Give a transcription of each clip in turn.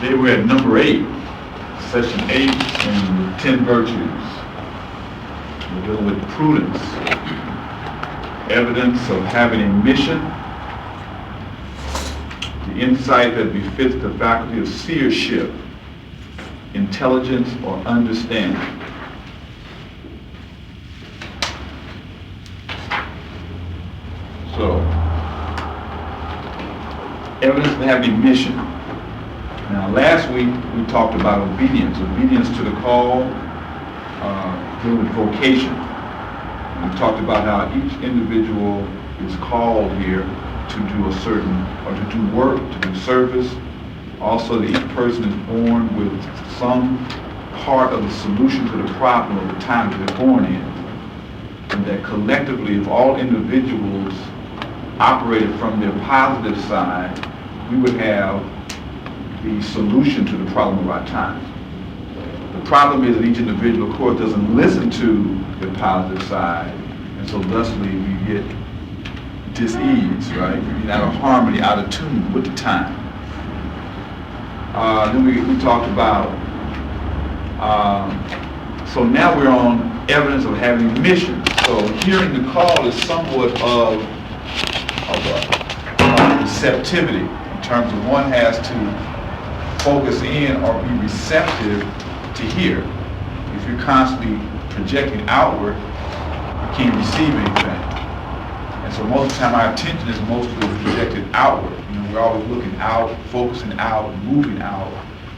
Today we're at number 8, session 8 in the 10 virtues. We're dealing with prudence, evidence of having a mission, the insight that befits the faculty of seership, intelligence, or understanding. So, evidence of having a mission. Now, last week we talked about obedience to the call, dealing with vocation. We talked about how each individual is called here to do a certain, or to do work, to do service. Also, that each person is born with some part of the solution to the problem of the time that they're born in. And that collectively, if all individuals operated from their positive side, we would have the solution to the problem of our time. The problem is that each individual, of course, doesn't listen to the positive side, and so thusly we get dis-ease, right? We get out of harmony, out of tune with the time. Then we talked about, so now we're on evidence of having a mission. So hearing the call is somewhat of receptivity, in terms of one has to focus in or be receptive to hear. If you're constantly projecting outward, you can't receive anything. And so most of the time our attention is mostly projected outward. You know, we're always looking out, focusing out, moving out.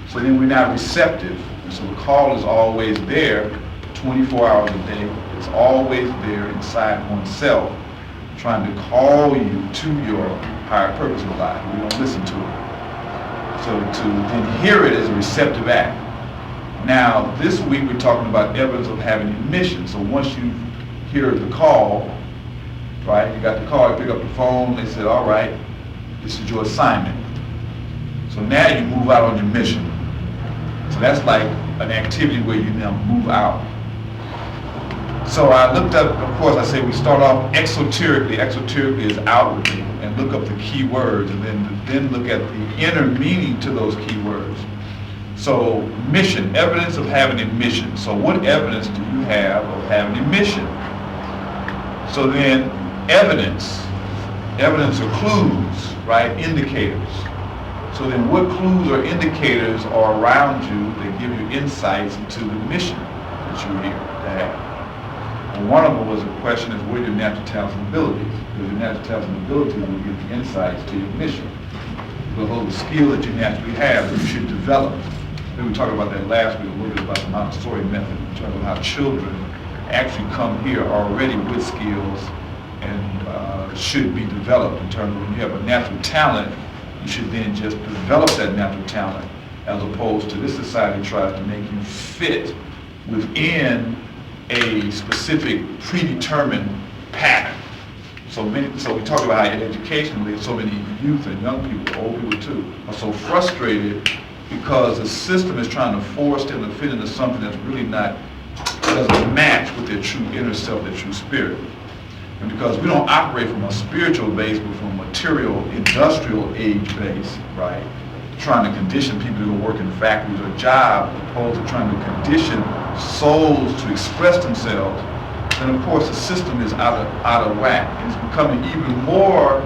So then we're not receptive. And so the call is always there, 24 hours a day. It's always there inside oneself, trying to call you to your higher purpose in life. We don't listen to it. So to then hear it is a receptive act. Now, this week we're talking about evidence of having a mission. So once you hear the call, right, you got the call, you pick up the phone, they said, all right, this is your assignment. So now you move out on your mission. So that's like an activity where you now move out. So I looked up, of course, I say we start off exoterically. Exoterically is outwardly, and look up the key words, and then look at the inner meaning to those key words. So mission, evidence of having a mission. So what evidence do you have of having a mission? So then evidence are clues, right? Indicators. So then what clues or indicators are around you that give you insights into the mission that you're here to have? And one of them was a question is, what are your natural talents and abilities? Because your natural talents and abilities will give the insights to your mission. The whole skill that you naturally have that you should develop. Then we talked about that last week, a little bit about the Montessori method, in terms of how children actually come here already with skills and should be developed, in terms of when you have a natural talent, you should then just develop that natural talent, as opposed to this society tries to make you fit within a specific predetermined pattern. So we talk about how in education, so many youth and young people, old people too, are so frustrated because the system is trying to force them to fit into something that's really not, doesn't match with their true inner self, their true spirit. And because we don't operate from a spiritual base, but from a material, industrial age base, right? Trying to condition people to go work in factories or jobs, opposed to trying to condition souls to express themselves, then of course the system is out of whack. It's becoming even more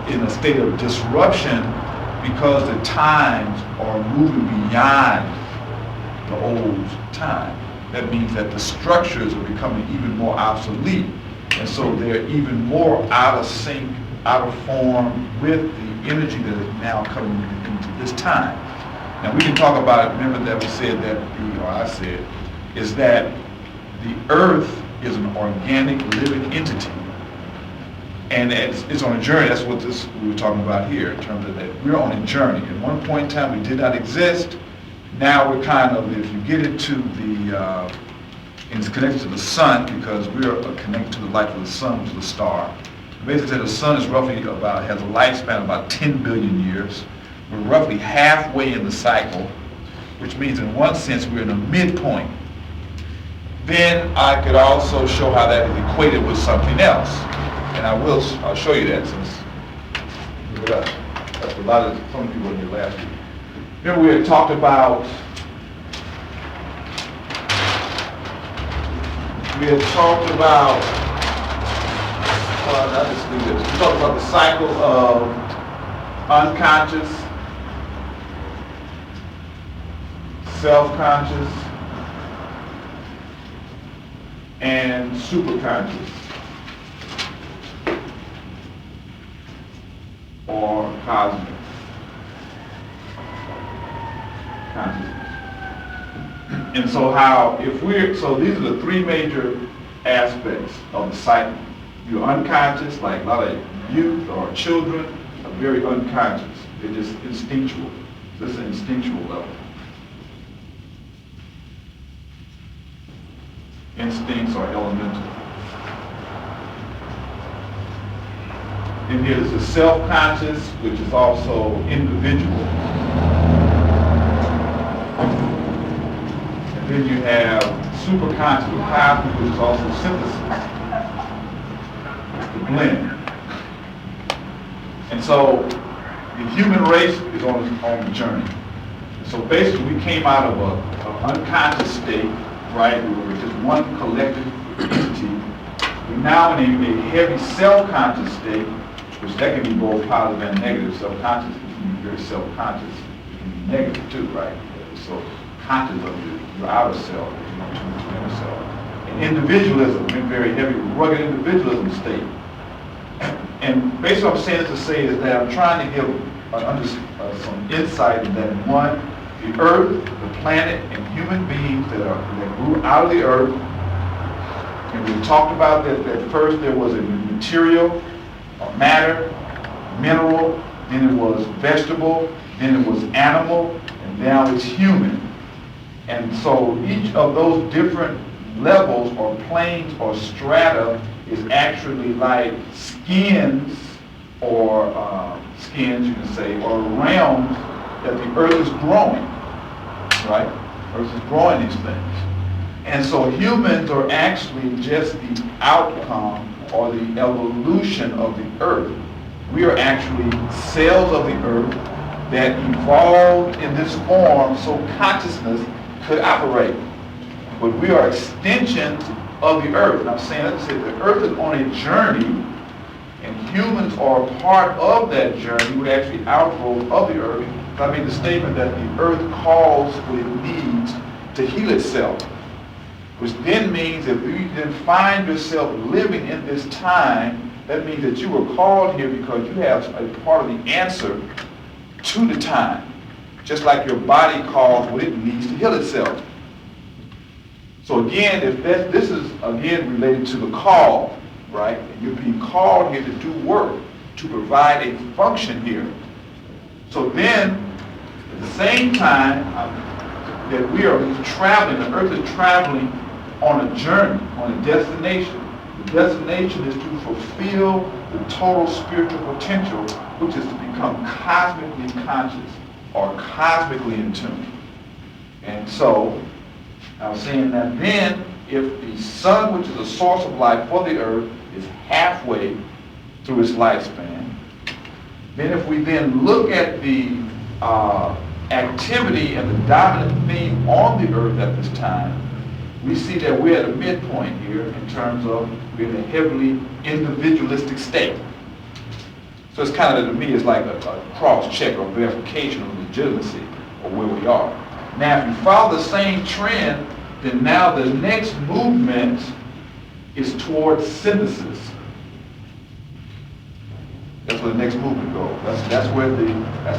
in a state of disruption because the times are moving beyond the old time. That means that the structures are becoming even more obsolete, and so they're even more out of sync, out of form with the energy that is now coming into this time. Now we can talk about it. Remember that we said that, or I said, is that the earth is an organic living entity. And it's on a journey. That's what we were talking about here, in terms of that we're on a journey. At one point in time we did not exist. Now we're kind of, if you get into the, and it's connected to the sun, because we're connected to the light of the sun, which is the star. Basically the sun is roughly has a lifespan of about 10 billion years. We're roughly halfway in the cycle, which means in one sense we're in a midpoint. Then I could also show how that is equated with something else. And I'll show you that, since look at that. That's a lot of some people in here last week. Remember we had talked about, we talked about the cycle of unconscious, self-conscious, and superconscious, or cosmic consciousness. And so so these are the three major aspects of the cycle. You're unconscious, like a lot of youth or children are very unconscious. They're just instinctual. This is an instinctual level. Instincts are elemental. And here's the self-conscious, which is also individual. And then you have superconscious or cosmic, which is also synthesis. The blend. And so the human race is on the journey. So basically we came out of an unconscious state, right? We were just one collective entity. We're now in a heavy self-conscious state, which that can be both positive and negative. Self-conscious can be very self-conscious. It can be negative too, right? So conscious of your outer self, your inner self. And individualism, been very heavy, rugged individualism state. And basically what I'm saying to say is that I'm trying to give some insight in that one, the earth, the planet, and human beings that grew out of the earth. And we talked about that first there was a material, or matter, mineral, then it was vegetable, then it was animal, and now it's human. And so each of those different levels or planes or strata is actually like skins, or skins you can say, or realms that the earth is growing, right? Earth is growing these things. And so humans are actually just the outcome or the evolution of the earth. We are actually cells of the earth that evolved in this form so consciousness could operate. But we are extensions of the earth. And I'm saying, let's say the earth is on a journey, and humans are a part of that journey. We're actually outgrowth of the earth. I made the statement that the earth calls what it needs to heal itself, which then means if you then find yourself living in this time, that means that you were called here because you have a part of the answer to the time. Just like your body calls what it needs to heal itself. So again, this is again related to the call, right? And you're being called here to do work, to provide a function here. So then, at the same time that we are traveling, the earth is traveling on a journey, on a destination. The destination is to fulfill the total spiritual potential, which is to become cosmically conscious or cosmically in tune. And so, I was saying that then, if the sun, which is the source of life for the earth, is halfway through its lifespan, then if we then look at the activity and the dominant theme on the earth at this time, we see that we're at a midpoint here in terms of we're in a heavily individualistic state. So it's kind of, to me, it's like a cross-check or verification of legitimacy of where we are. Now, if you follow the same trend, then now the next movement is towards synthesis. That's where the next movement goes. That's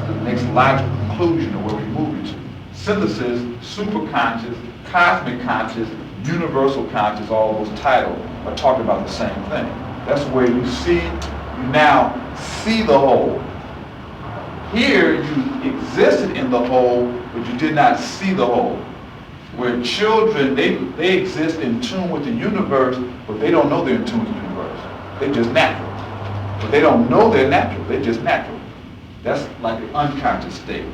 the next logical conclusion of where we're moving to. Synthesis, superconscious, cosmic conscious, universal conscious, all those titles are talking about the same thing. That's where you now see the whole. Here you existed in the whole, but you did not see the whole. Where children, they exist in tune with the universe, but they don't know they're in tune with the universe. They're just natural. But they don't know they're natural, they're just natural. That's like the unconscious state.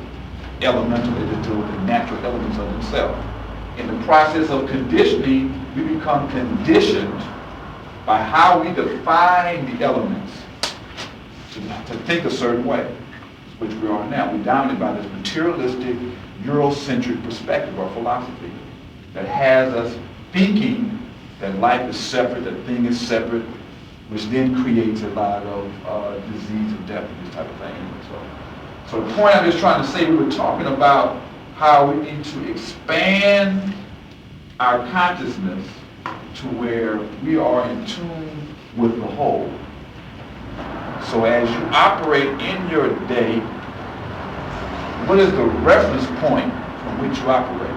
Elemental, they just deal with the natural elements of themselves. In the process of conditioning, we become conditioned by how we define the elements to think a certain way. which we are now. We're dominated by this materialistic, Eurocentric perspective or philosophy that has us thinking that life is separate, that thing is separate, which then creates a lot of disease and death and this type of thing. So the point I'm just trying to say, we were talking about how we need to expand our consciousness to where we are in tune with the whole. So as you operate in your day, what is the reference point from which you operate?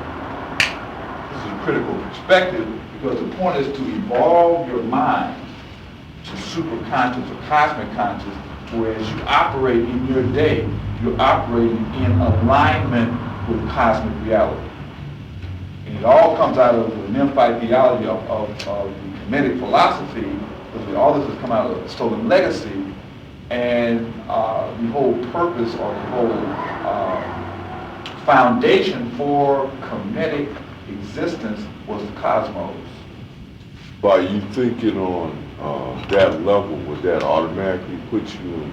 This is a critical perspective because the point is to evolve your mind to superconscious or cosmic conscious, whereas you operate in your day, you're operating in alignment with cosmic reality. And it all comes out of the Memphite theology of the Kemetic philosophy, because all this has come out of the stolen legacy, and the whole purpose or the whole foundation for Kemetic existence was the cosmos. By you thinking on that level, would that automatically put you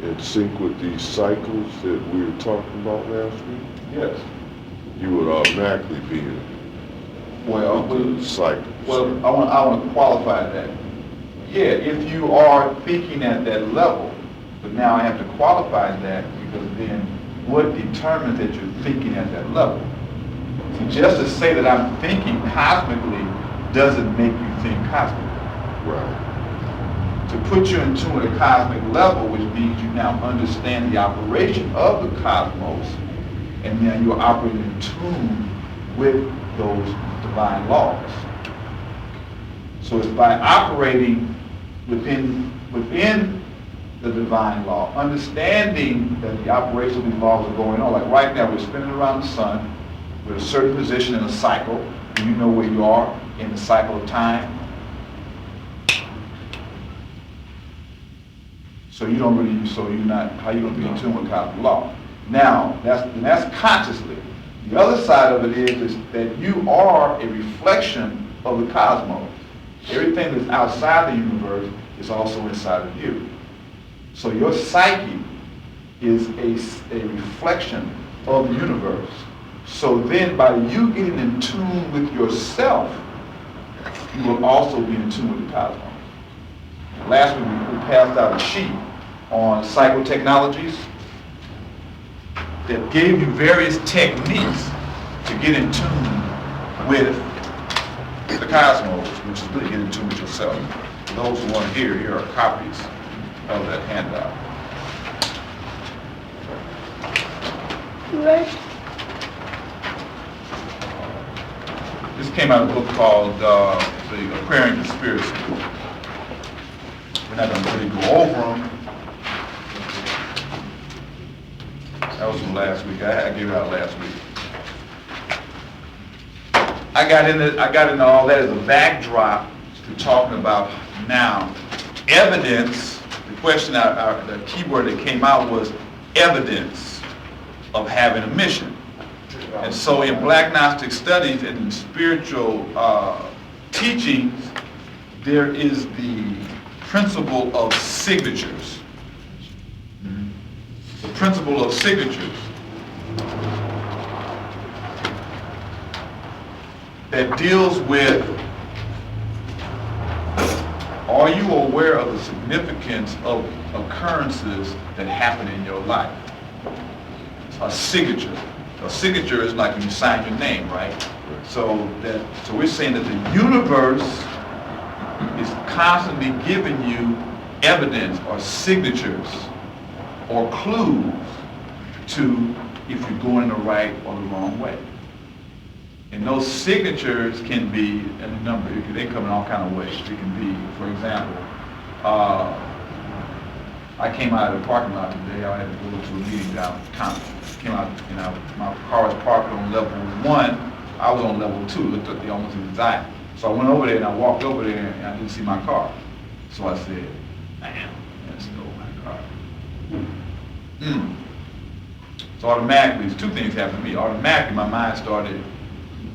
in sync with these cycles that we were talking about last week? Yes. You would automatically be in the cycles. Well, I want to qualify that. Yeah, if you are thinking at that level, but now I have to qualify that because then what determines that you're thinking at that level? See, just to say that I'm thinking cosmically doesn't make you think cosmically. Right. To put you in tune with a cosmic level, which means you now understand the operation of the cosmos, and now you're operating in tune with those divine laws. So it's by operating within the divine law, understanding that the operation of these laws are going on. Like right now, we're spinning around the sun. We're at a certain position in a cycle. And you know where you are in the cycle of time. So you don't really, so you're not, how you going to be in tune with cosmic law? Now, that's consciously. The other side of it is that you are a reflection of the cosmos. Everything that's outside the universe is also inside of you. So your psyche is a reflection of the universe. So then by you getting in tune with yourself, you will also be in tune with the cosmos. Last week we passed out a sheet on psychotechnologies that gave you various techniques to get in tune with the cosmos, which is really get in tune with yourself. For those who want to hear, here are copies of that handout. Right. This came out of a book called The Aquarian Spiritual Center. We're not going to really go over them. That was from last week. I gave it out last week. I got into all that as a backdrop to talking about now evidence. The question, the keyword that came out was evidence of having a mission. And so in Black Gnostic Studies and in spiritual teachings, there is the principle of signatures. The principle of signatures that deals with, are you aware of the significance of occurrences that happen in your life? A signature. A signature is like when you sign your name, right? So we're saying that the universe is constantly giving you evidence or signatures or clues to if you're going the right or the wrong way. And those signatures can be in a number. They come in all kind of ways. It can be, for example, I came out of the parking lot today. I had to go to a meeting downtown. Came out, my car was parked on level 1. I was on level 2. Looked at the almost exact. So I went over there and I walked over there and I didn't see my car. So I said, damn, I stole my car. So automatically, there's two things happened to me. Automatically, my mind started,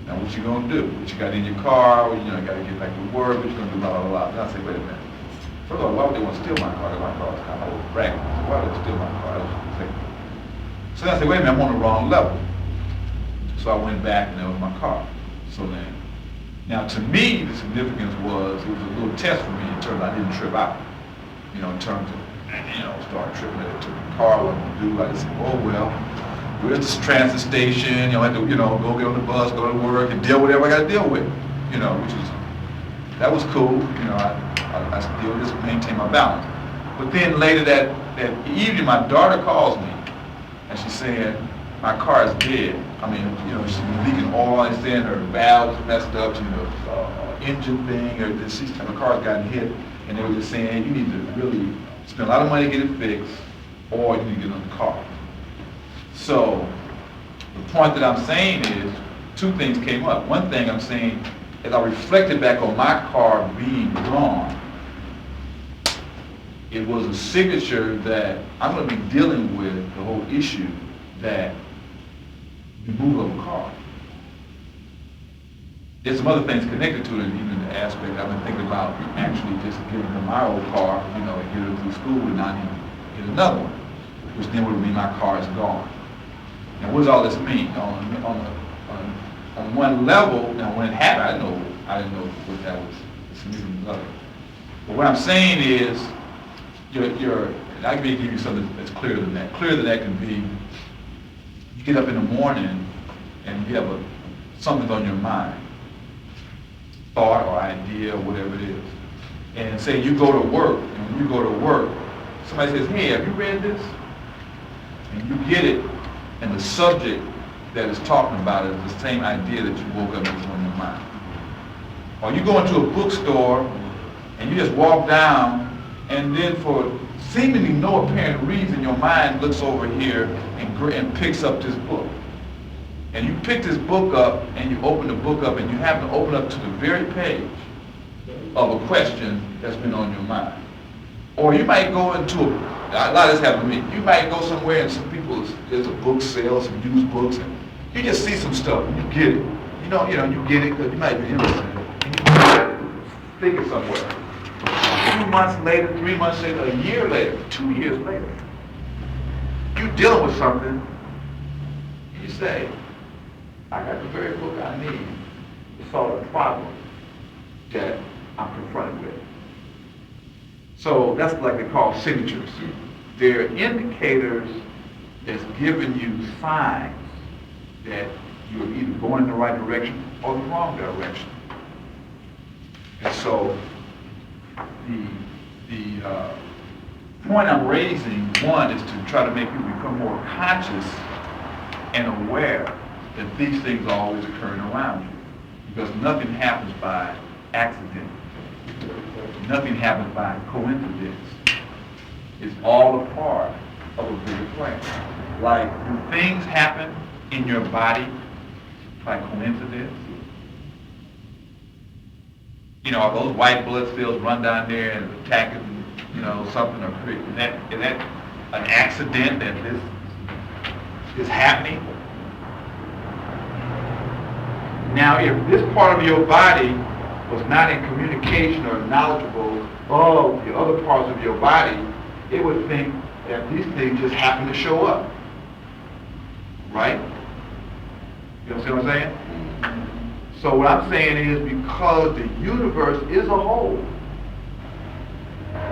now what you gonna do? What you got in your car? You gotta get back to work. What you gonna do? Blah, blah, blah. And I said, wait a minute. First of all, why would they want to steal my car? My car was kind of old, ragged. Why would they steal my car? So then I said, wait a minute, I'm on the wrong level. So I went back and that was my car. So then, now to me, the significance was, it was a little test for me in terms of I didn't trip out. You know, in terms of, start tripping at the car, what I'm gonna do. I just said, oh well, where's this transit station? I have to, go get on the bus, go to work, and deal with whatever I got to deal with. Which is, that was cool. I still just maintain my balance. But then later that evening, my daughter calls me, and she said, my car is dead. I mean, she's been leaking oil, and saying her valves messed up, engine thing, or this her car's gotten hit, and they were just saying, you need to really spend a lot of money to get it fixed, or you need to get another car. So, the point that I'm saying is, two things came up. One thing I'm saying, as I reflected back on my car being gone, it was a signature that I'm going to be dealing with the whole issue that removal of a car. There's some other things connected to it, even the aspect I've been thinking about actually just giving her my old car, and get her through school and not even get another one, which then would mean my car is gone. Now, what does all this mean? On one level, now when it happened, I didn't know what that was the significance of it. But what I'm saying is, I can give you something that's clearer than that. Clearer than that can be, you get up in the morning and you have something on your mind, thought or idea or whatever it is. And say you go to work, and when you go to work, somebody says, hey, have you read this? And you get it, and the subject that is talking about it is the same idea that you woke up with on your mind. Or you go into a bookstore and you just walk down, and then for seemingly no apparent reason, your mind looks over here and picks up this book. And you pick this book up and you open the book up and you happen to open up to the very page of a question that's been on your mind. Or you might go into a lot of this happened to me. You might go somewhere and some people, there's a book sale, some used books, and you just see some stuff and you get it. You get it because you might be interested in it. And you stick it somewhere. 2 months later, 3 months later, a year later, 2 years later, you're dealing with something, and you say, I got the very book I need to solve the problem that I'm confronted with. So that's like they call signatures. They're indicators that's giving you signs that you're either going in the right direction or the wrong direction. And so the point I'm raising, one, is to try to make you become more conscious and aware that these things are always occurring around you. Because nothing happens by accident. Nothing happens by coincidence. It's all a part of a bigger plan. Like, do things happen in your body by coincidence? Are those white blood cells run down there and attacking, something or create? Is that an accident that this is happening? Now, if this part of your body was not in communication or knowledgeable of the other parts of your body, it would think that these things just happen to show up. Right? You understand what I'm saying? So what I'm saying is, because the universe is a whole,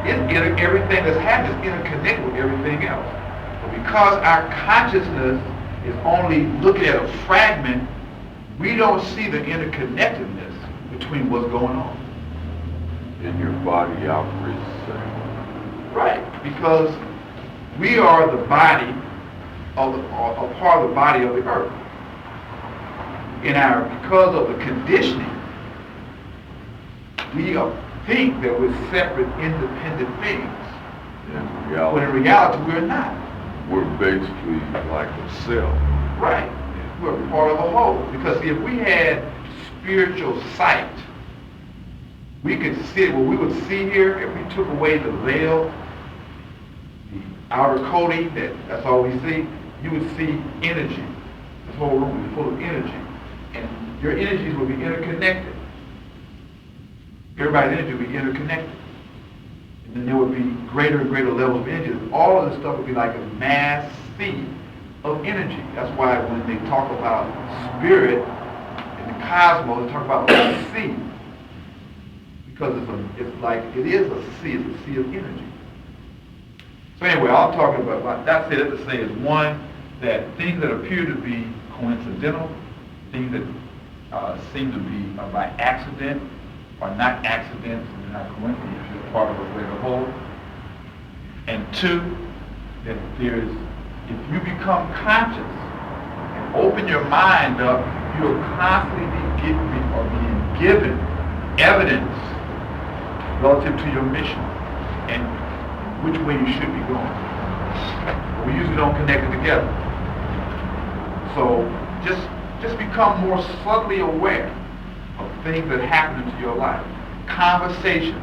everything that's happening is interconnected with everything else. But because our consciousness is only looking at a fragment, we don't see the interconnectedness between what's going on. And your body operates the same. Right, because we are the body of a part of the body of the earth. Because of the conditioning, we think that we're separate, independent beings. When in reality, we're not. We're basically like a cell. Right. We're part of a whole. Because if we had spiritual sight, we could see what we would see here if we took away the veil, the outer coating, that's all we see. You would see energy. This whole room would be full of energy. And your energies will be interconnected. Everybody's energy will be interconnected. And then there would be greater and greater levels of energy. All of this stuff would be like a mass sea of energy. That's why when they talk about spirit in the cosmos, they talk about a sea. Because it's like, it is a sea, it's a sea of energy. So anyway, all I'm talking about, that's it to say is one, that things that appear to be coincidental, things that seem to be by accident, are not accidents and not coincidences, they're part of a greater whole. And two, that there is, if you become conscious and open your mind up, you'll constantly be being given evidence relative to your mission and which way you should be going. We usually don't connect it together. So just become more subtly aware of things that happen into your life. Conversations,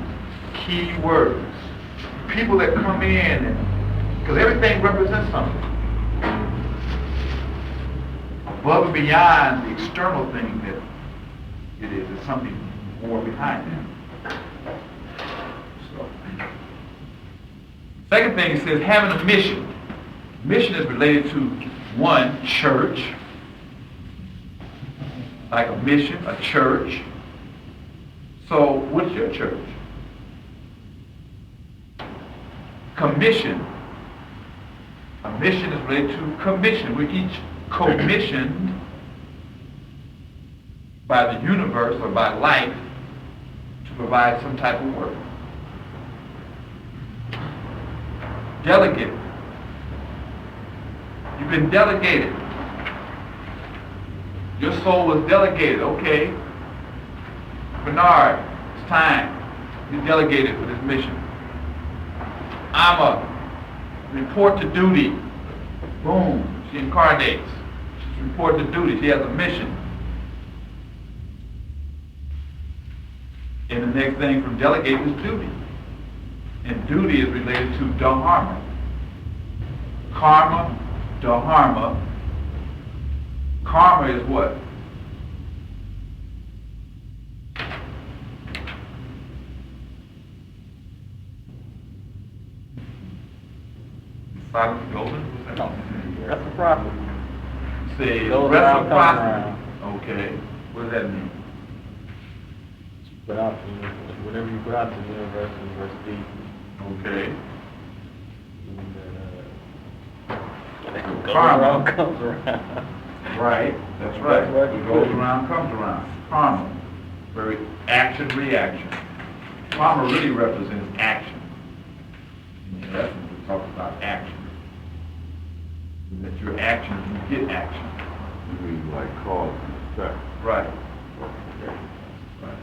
key words, people that come in, and because everything represents something. Above and beyond the external thing that it is, there's something more behind that. Second thing, it says having a mission. Mission is related to one, church, like a mission, a church. So what's your church? Commission. A mission is related to commission. We're each commissioned by the universe or by life to provide some type of work. Delegate. You've been delegated. Your soul was delegated. Okay, Bernard, it's time. You're delegated for this mission. Amma, report to duty. Boom, she incarnates. She's report to duty. She has a mission. And the next thing from delegate is duty. And duty is related to dharma. Karma, dharma. Karma is what? Silent golden? No, reciprocity. Say Goes around, comes reciprocity. around. Okay, what does that mean? Put out to the universe. Whatever you put out to the universe, the universe gives you. Okay. And goes Karma. around, comes around. Right, that's right. That's right. What goes around comes around. Karma. Very action, reaction. Karma really represents action. In essence, we're talking about action. That your actions, you get action. You mean like cause and effect? Right. Okay. Right.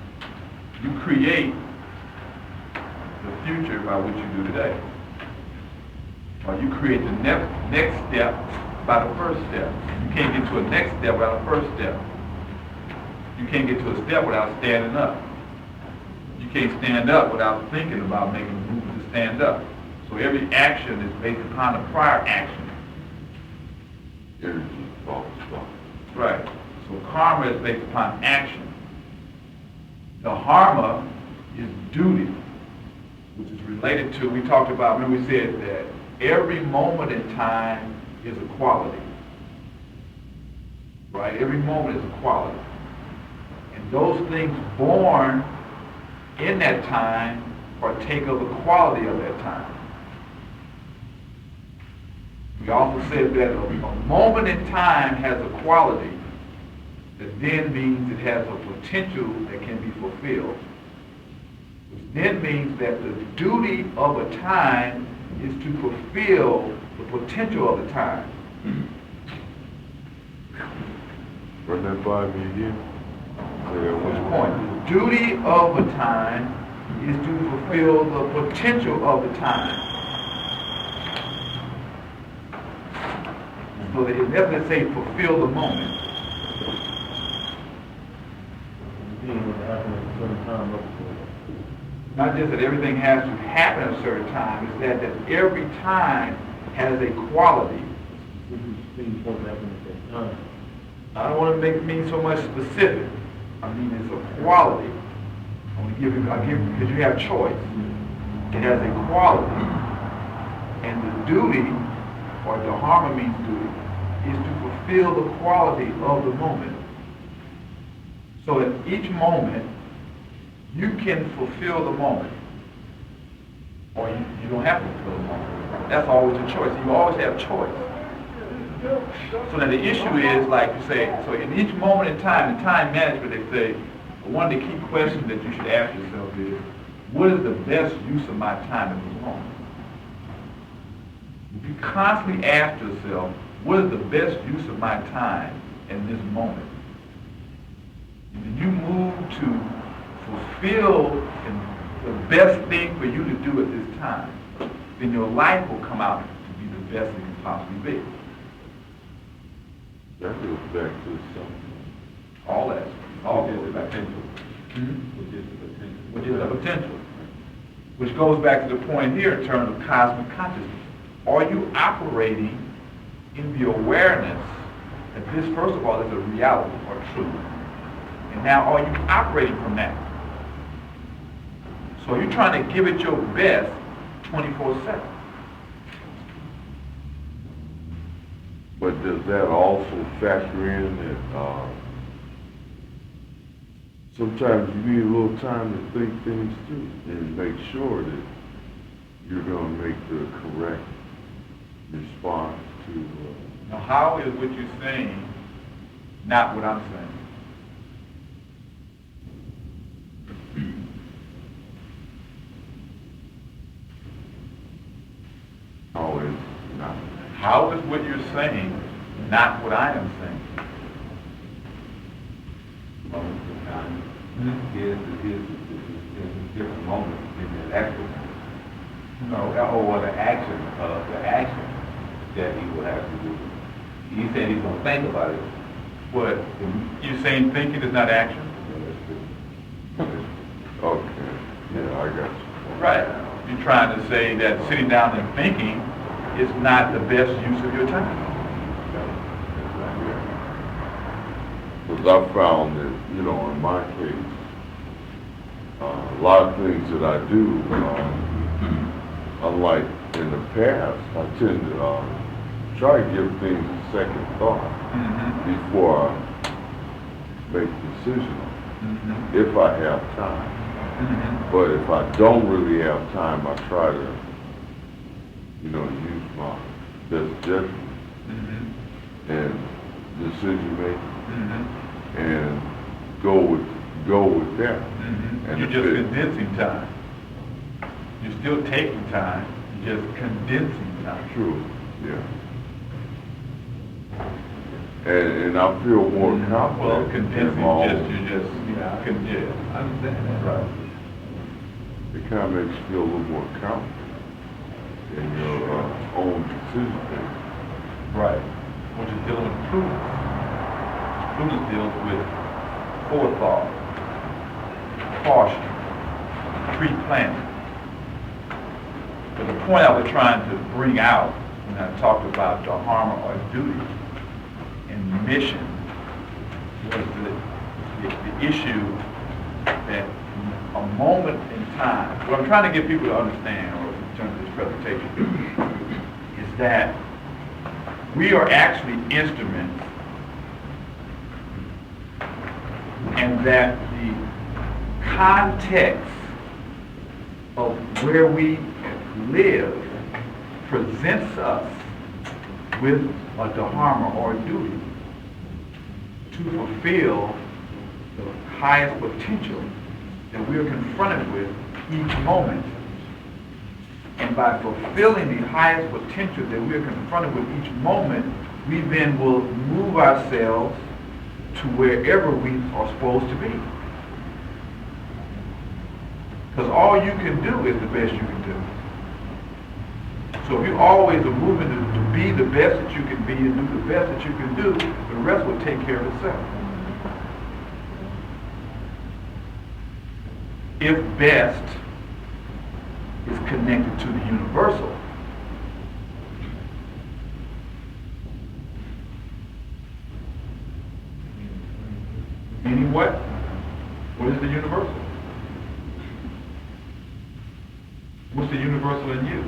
You create the future by what you do today. Or you create the next step by the first step. You can't get to a next step without a first step. You can't get to a step without standing up. You can't stand up without thinking about making a move to stand up. So every action is based upon a prior action. Energy, thought, stuff. Right. So karma is based upon action. Dharma is duty, which is related to, we talked about, remember we said that every moment in time is a quality. Right? Every moment is a quality. And those things born in that time partake of the quality of that time. We also said that a moment in time has a quality that then means it has a potential that can be fulfilled. Which then means that the duty of a time is to fulfill the potential of the time. Run that by me again. Say that Which one point? The duty of a time is to fulfill the potential of the time. So that it doesn't say fulfill the moment. Not just that everything has to happen at a certain time, it's that every time has a quality. I don't want to make it mean so much specific. I mean it's a quality. I want to give you, because you have choice. It has a quality. And the duty, or dharma means duty, is to fulfill the quality of the moment. So at each moment, you can fulfill the moment. Or you don't have to fulfill the moment. That's always a choice. You always have choice. So now the issue is, like you say, so in each moment in time management, they say, one of the key questions that you should ask yourself is, what is the best use of my time at this moment? If you constantly ask yourself, what is the best use of my time in this moment? And you move to fulfill the best thing for you to do at this time, then your life will come out to be the best it can possibly be. That goes back to something. All that. All goes back. potential. Mhm. Which is the potential. Which is the potential. Which goes back to the point here in terms of cosmic consciousness. Are you operating in the awareness that this, first of all, is a reality or truth? And now, are you operating from that? So you're trying to give it your best 24/7. But does that also factor in that sometimes you need a little time to think things through and make sure that you're going to make the correct response to... Now, how is what you're saying not what I'm saying? Always not. How is what you're saying not what I am saying? Moments of time. Here's different moments in that actual time. No. Or the action that he will have to do. He said he's going to think about it. What? You're saying thinking is not action? Okay. Yeah, I got you. Right. You're trying to say that sitting down and thinking is not the best use of your time. Because I found that, in my case, a lot of things that I do, unlike in the past, I tend to try to give things a second thought before I make a decision, if I have time. But if I don't really have time, I try to, use my best judgment and decision making and go with that. And You're just condensing time. You're still taking time, you're just condensing time. True, yeah. And I feel more confident. Well, condensing, I understand that. Right. It kind of makes you feel a little more confident in your own decision making. Right. Which is dealing with prudence. Prudence deals with forethought, caution, pre-planning. But the point I was trying to bring out when I talked about dharma or duty and mission was the issue that a moment in time, what I'm trying to get people to understand, or in terms of this presentation, is that we are actually instruments, and that the context of where we live presents us with a dharma or a duty to fulfill the highest potential that we are confronted with each moment. And by fulfilling the highest potential that we are confronted with each moment, we then will move ourselves to wherever we are supposed to be. Because all you can do is the best you can do. So if you always are moving to be the best that you can be and do the best that you can do, the rest will take care of itself. If best is connected to the universal, meaning what? What is the universal? What's the universal in you?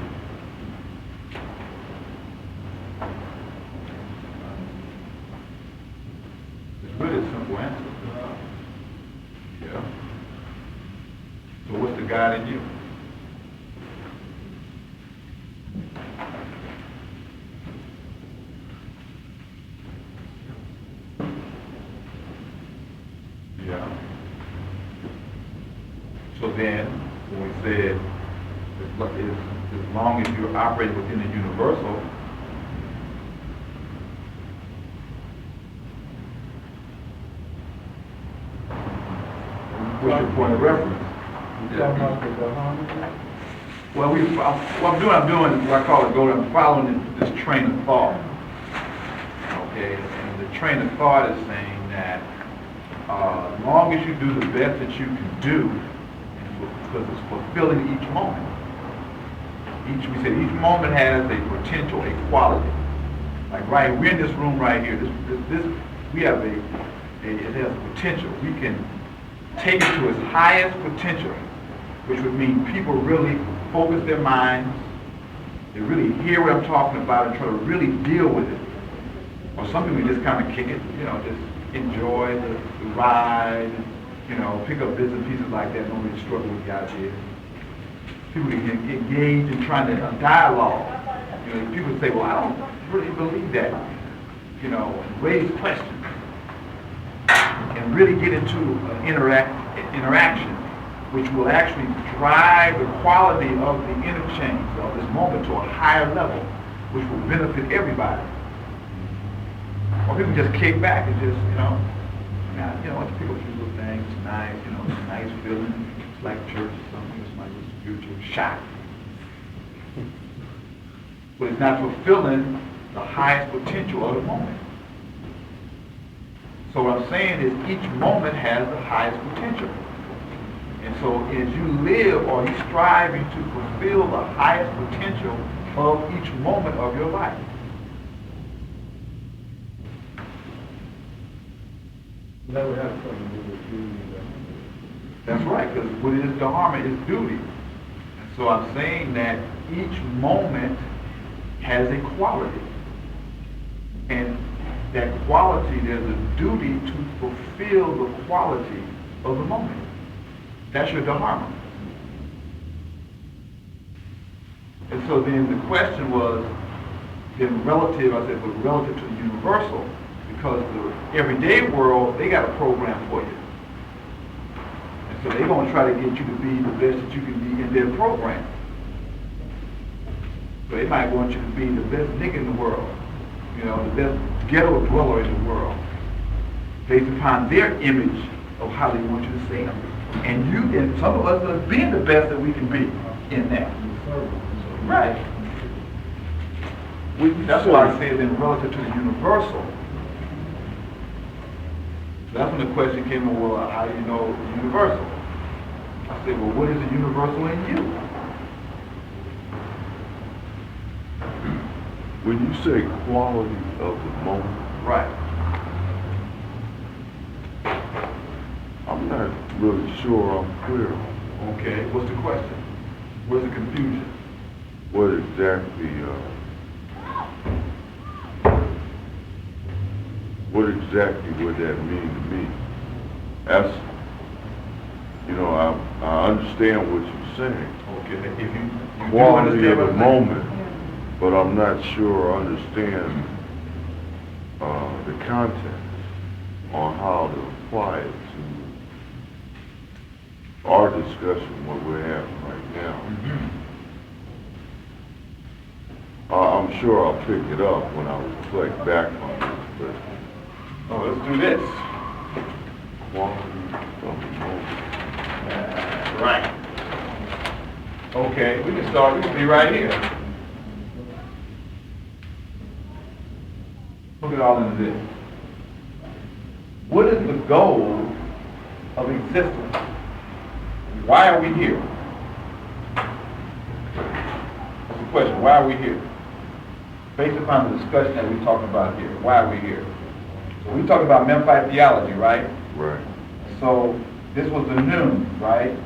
simple answer. Yeah. So what's the God in you? Yeah. So then, when we said, as long as you're operating within the universal, what's your point of reference? Well, I'm doing what I call it, I'm following this train of thought. Okay, and the train of thought is saying that as long as you do the best that you can do, because it's fulfilling each moment. We said each moment has a potential, a quality. Like we're in this room right here. This we have it has potential. We can take it to its highest potential, which would mean people really focus their minds. They really hear what I'm talking about and try to really deal with it. Or some people just kind of kick it, just enjoy the ride, pick up bits and pieces like that, don't really struggle with the idea. People can engage in trying to dialogue. People say, well, I don't really believe that, and raise questions and really get into interaction, which will actually drive the quality of the interchange of this moment to a higher level, which will benefit everybody. Or people just kick back and just, it's people do little things, it's nice, it's a nice feeling. It's like church or something, it's like a spiritual shot. But it's not fulfilling the highest potential of the moment. So what I'm saying is each moment has the highest potential. And so as you live, or you striving to fulfill the highest potential of each moment of your life. That would have something to do with duty. That's right, because what is dharma is duty. And so I'm saying that each moment has a quality. And that quality, there's a duty to fulfill the quality of the moment. That's your dharma. And so then the question was, then relative, I said, but relative to the universal, because the everyday world, they got a program for you. And so they're going to try to get you to be the best that you can be in their program. So they might want you to be the best nigga in the world, the best ghetto dweller in the world, based upon their image of how they want you to see them. And some of us are being the best that we can be in that. Right. That's why I said then relative to the universal. That's when the question came up, well, how do you know the universal? I said, well, what is the universal in you? When you say quality of the moment, Right. I'm not really sure I'm clear. Okay, what's the question? Where's the confusion? What exactly would that mean to me? As I understand what you're saying. Okay, if you Quality do of the understand moment, but I'm not sure I understand the context on how to apply it to our discussion, what we're having right now. I'm sure I'll pick it up when I reflect back on this, but let's do this. quality of the moment. Right. Okay, we can start, we can be right here. Look at all into this. What is the goal of existence? Why are we here? That's the question. Why are we here? Based upon the discussion that we're talking about here, why are we here? So we're talking about Memphite theology, right? Right. So this was the noon, right?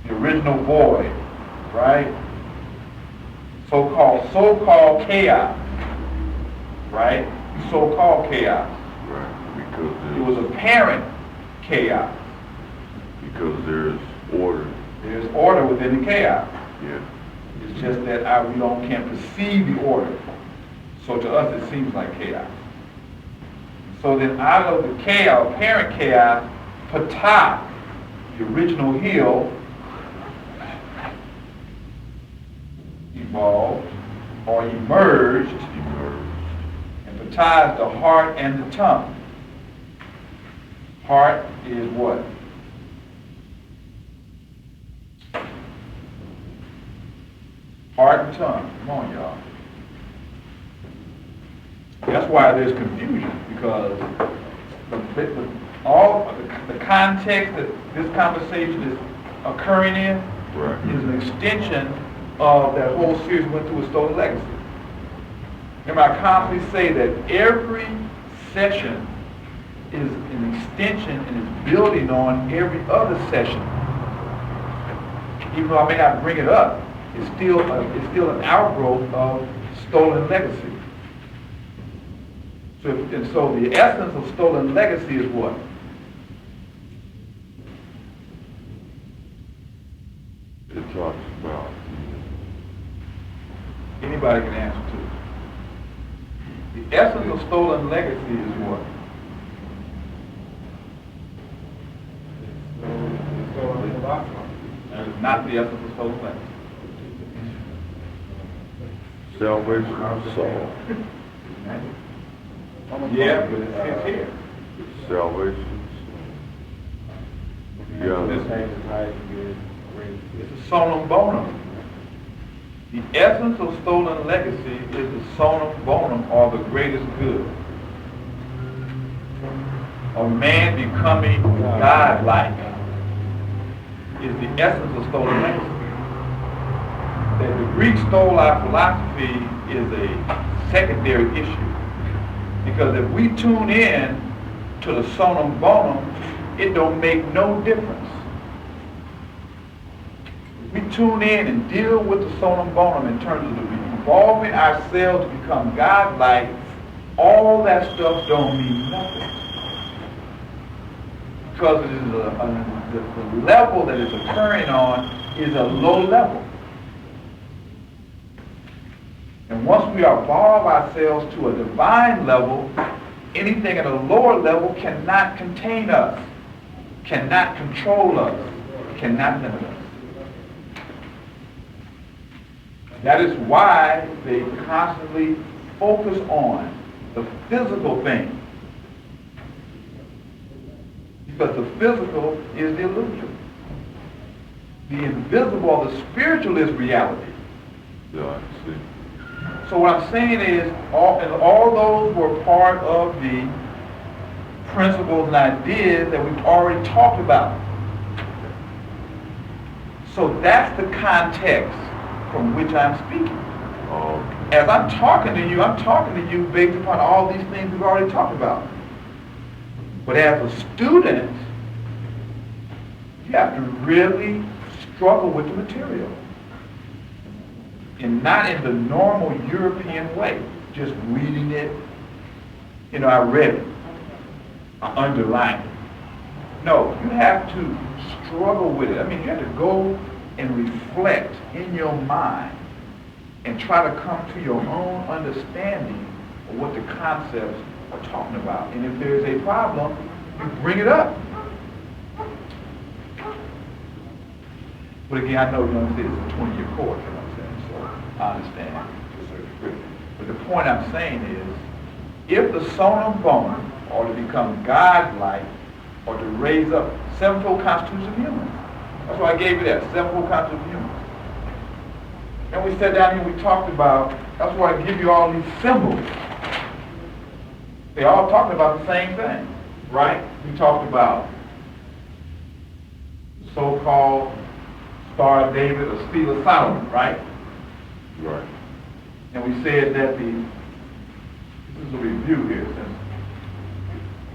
The original void, right? So-called chaos, right? So-called chaos. Right. It was apparent chaos. Because there's order. There's order within the chaos. Yeah. It's just that can't perceive the order. So to us it seems like chaos. So then out of the chaos, apparent chaos, Ptah, the original hill, evolved or emerged. And Ptah is the heart and the tongue. Heart is what? Heart and tongue. Come on, y'all. That's why there's confusion, because the context that this conversation is occurring in is an extension of that whole series we went through with Stolen Legacy. Remember, I constantly say that every session is an extension and is building on every other session. Even though I may not bring it up, it's still an outgrowth of Stolen Legacy. So the essence of Stolen Legacy is what? It talks about. Anybody can answer to it. The essence of Stolen Legacy is what? That is not the essence of Stolen Legacy. Salvation of soul. Yeah, but it's here. Salvation. Yeah. It's a sonum bonum. The essence of Stolen Legacy is the sonum bonum, or the greatest good. A man becoming God-like is the essence of Stolen Legacy. That the Greeks stole our philosophy is a secondary issue. Because if we tune in to the sonum bonum, it don't make no difference. If we tune in and deal with the sonum bonum in terms of evolving ourselves to become God-like, all that stuff don't mean nothing. Because it is the level that it's occurring on is a low level. And once we evolve ourselves to a divine level, anything at a lower level cannot contain us, cannot control us, cannot limit us. That is why they constantly focus on the physical thing. Because the physical is the illusion. The invisible, the spiritual is reality. Yeah, I see. So what I'm saying is, all those were part of the principles and ideas that we've already talked about. So that's the context from which I'm speaking. As I'm talking to you based upon all these things we've already talked about. But as a student, you have to really struggle with the material. And not in the normal European way, just reading it. You know, I read it, I underlined it. No, you have to struggle with it. I mean, you have to go and reflect in your mind and try to come to your own understanding of what the concepts are talking about. And if there's a problem, you bring it up. But again, I know you're going to say it's a 20-year course, you know what I'm saying? So I understand to a certain degree. But the point I'm saying is, if the sonum bonum, or to become God-like, or to raise up sevenfold constitution of humans, that's why I gave you that, sevenfold constitution of humans. And we sat down here and we talked about, that's why I give you all these symbols. They all talking about the same thing, right? We talked about the so-called Star of David or Seal of Solomon, right? Right. And we said that this is a review here.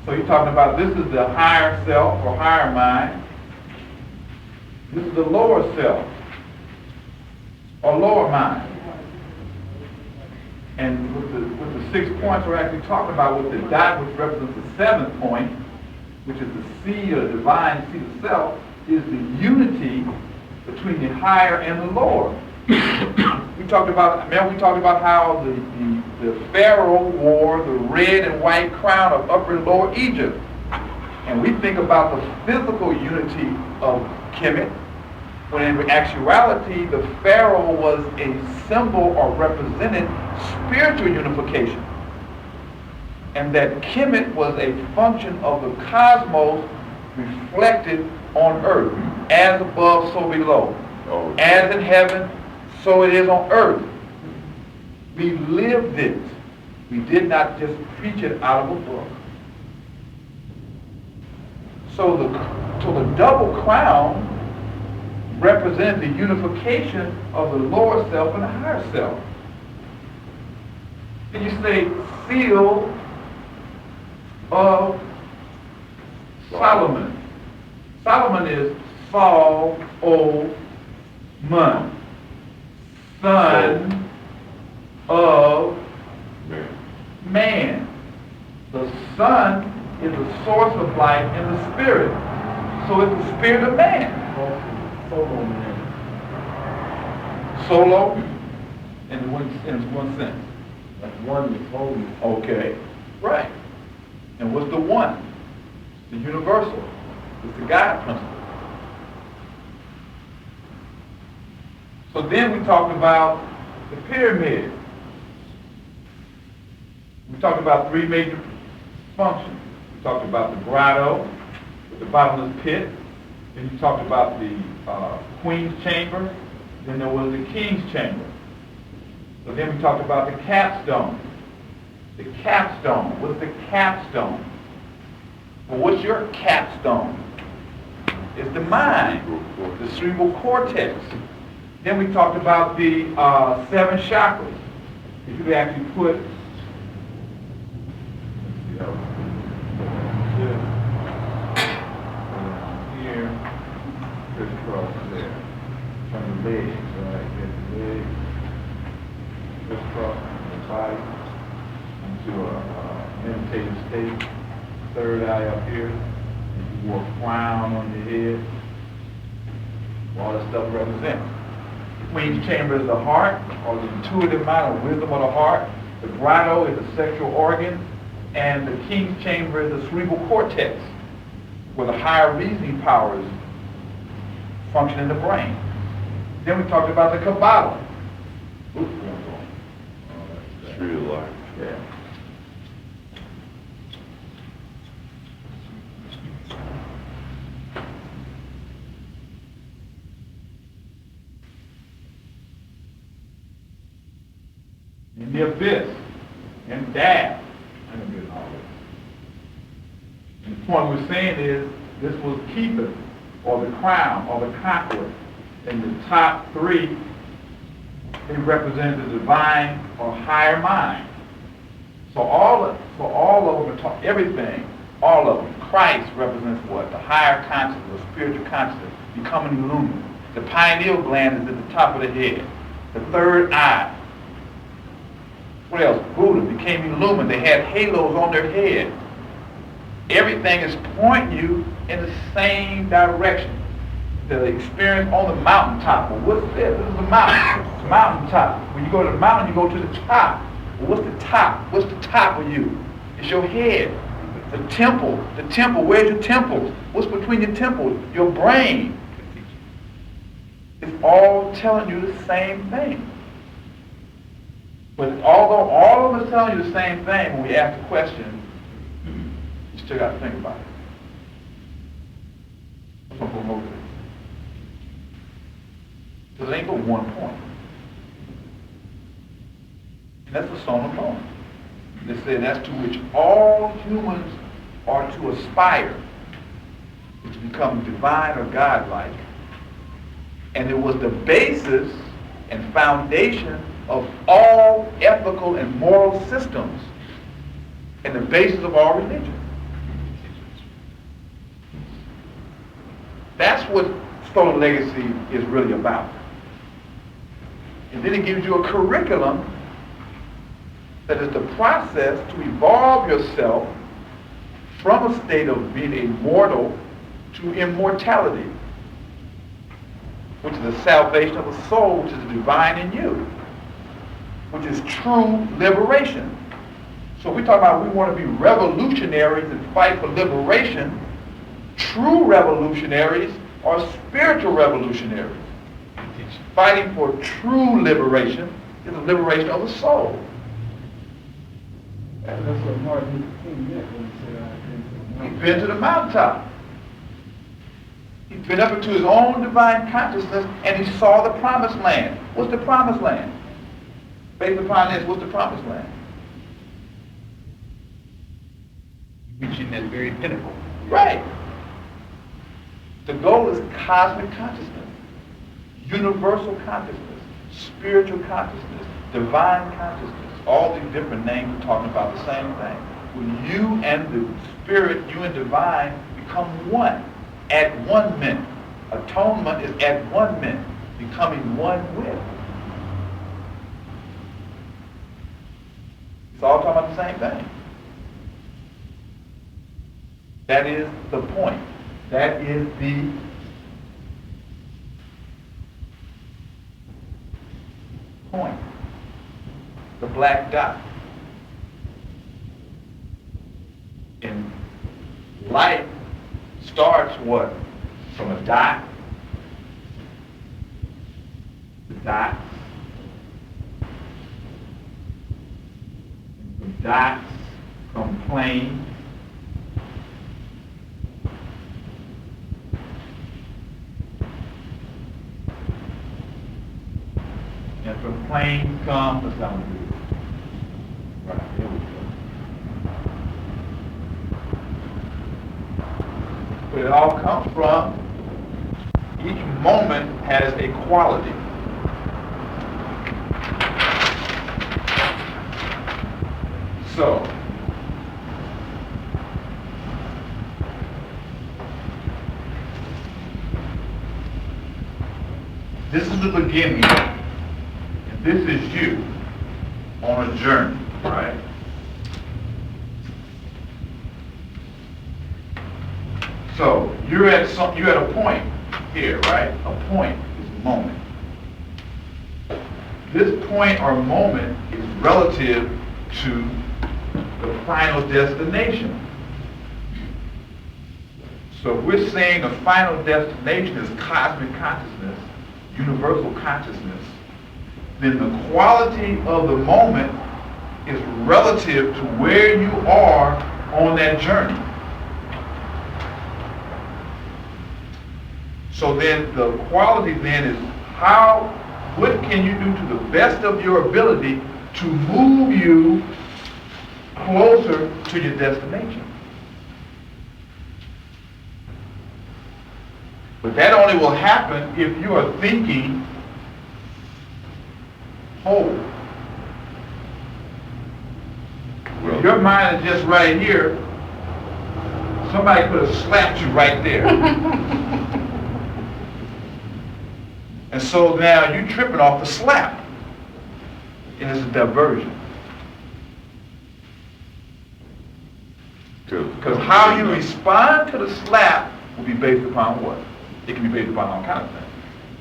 So you're talking about this is the higher self or higher mind. This is the lower self or lower mind. And with the 6 points we're actually talking about with the dot, which represents the 7th point, which is the seed or divine seed of self, is the unity between the higher and the lower. We talked about how the Pharaoh wore the red and white crown of Upper and Lower Egypt. And we think about the physical unity of Kemet, when in actuality the Pharaoh was a symbol or represented spiritual unification. And that Kemet was a function of the cosmos reflected on earth. As above, so below. As in heaven, so it is on earth. We lived it. We did not just preach it out of a book. So the double crown represents the unification of the lower self and the higher self. Then you say seal of Solomon. Solomon is Sol-O-Man, son of man. The sun is the source of life in the spirit. So it's the spirit of man. Solo man. Solo, in one sense. Like one is holy. Okay, right. And what's the one? The universal. It's the God principle. So then we talked about the pyramid. We talked about 3 major functions. We talked about the grotto, with the bottomless pit. Then you talked about the queen's chamber. Then there was the king's chamber. So then we talked about the capstone. The capstone. What's the capstone? Well, what's your capstone? It's the mind, the cerebral cortex. Then we talked about the 7 chakras. If you could actually put, here, crisscross there, from the legs, right? Get the legs, crisscross the body into a meditative state. Third eye up here. And you wore a crown on your head. All that stuff represents. The queen's chamber is the heart, or the intuitive mind, or wisdom of the heart. The grotto is the sexual organ. And the king's chamber is the cerebral cortex, where the higher reasoning powers function in the brain. Then we talked about the Kabbalah. Oops, Tree of life. yeah. In the abyss, and that. I'm going to get all this. And the point we're saying is, this was keepeth, or the crown, or the conqueror. In the top 3, they represent the divine or higher mind. So all of them, everything, all of them. Christ represents what? The higher consciousness, the spiritual consciousness, becoming illumined. The pineal gland is at the top of the head. The third eye. What else? Buddha became illumined. They had halos on their head. Everything is pointing you in the same direction. The experience on the mountaintop. Well, what's this? This is the mountain. It's the mountaintop. When you go to the mountain, you go to the top. Well, what's the top? What's the top of you? It's your head. The temple. The temple. Where's your temple? What's between your temples? Your brain. It's all telling you the same thing. But although all of them is telling you the same thing, when we ask the question, you still got to think about it. What's going to promote it? Because it ain't but one point. And that's the Song of Solomon. They say that's to which all humans are to aspire, to become divine or godlike. And it was the basis and foundation of all ethical and moral systems, and the basis of all religion. That's what Stolen Legacy is really about. And then it gives you a curriculum That is the process to evolve yourself from a state of being a mortal to immortality, which is the salvation of the soul, which is the divine in you, which is true liberation. So we talk about we want to be revolutionaries and fight for liberation. True revolutionaries are spiritual revolutionaries. Fighting for true liberation is the liberation of the soul. That's what Martin Luther King meant when he said, "I've been to the He's mountain." been to the mountaintop. He's been up into his own divine consciousness, and he saw the promised land. What's the promised land? Based upon this, what's the promised land? Reaching that very pinnacle. Right. The goal is cosmic consciousness, universal consciousness, spiritual consciousness, divine consciousness. All these different names are talking about the same thing. When you and the spirit, you and divine, become one, at one ment. Atonement is at one ment, becoming one with. It's all talking about the same thing. That is the point. That is the point. The black dot. And life starts what? From a dot. The dots. And from dots come planes. And from planes come, let's not do it. Right, here we go. Where it all comes from, each moment has a quality. So, this is the beginning, and this is you on a journey, right? So you're at a point here, right? A point is a moment. This point or moment is relative to the final destination. So if we're saying the final destination is cosmic consciousness, universal consciousness, then the quality of the moment is relative to where you are on that journey. So then the quality then is what can you do to the best of your ability to move you closer to your destination? But that only will happen if you are thinking whole. If your mind is just right here, somebody could have slapped you right there. And so now you're tripping off the slap. And it's a diversion. Because how you respond to the slap will be based upon what? It can be based upon all kinds of things.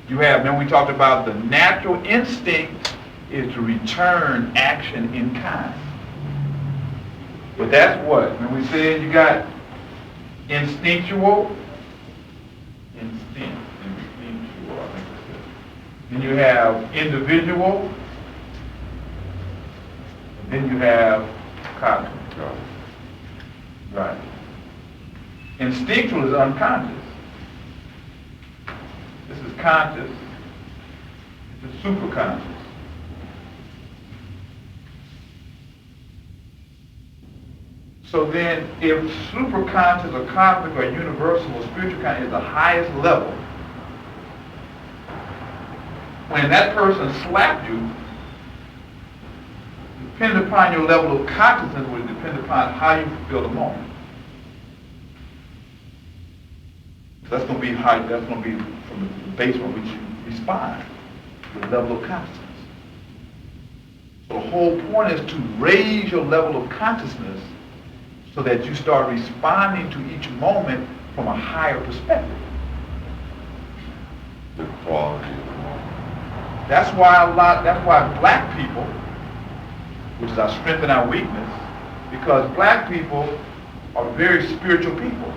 You have, remember we talked about the natural instinct is to return action in kind. But that's what? When we said you got instinctual, I think it's it. Then you have individual, and then you have cosmic. Right. Instinctual is unconscious. This is conscious. This is superconscious. So then, if superconscious or cosmic or universal or spiritual conscious is the highest level, when that person slapped you, depending upon your level of consciousness would depend upon how you feel the moment. That's going to be from the base on which you respond, the level of consciousness. So the whole point is to raise your level of consciousness so that you start responding to each moment from a higher perspective. The quality of the moment. That's why black people, which is our strength and our weakness, because black people are very spiritual people.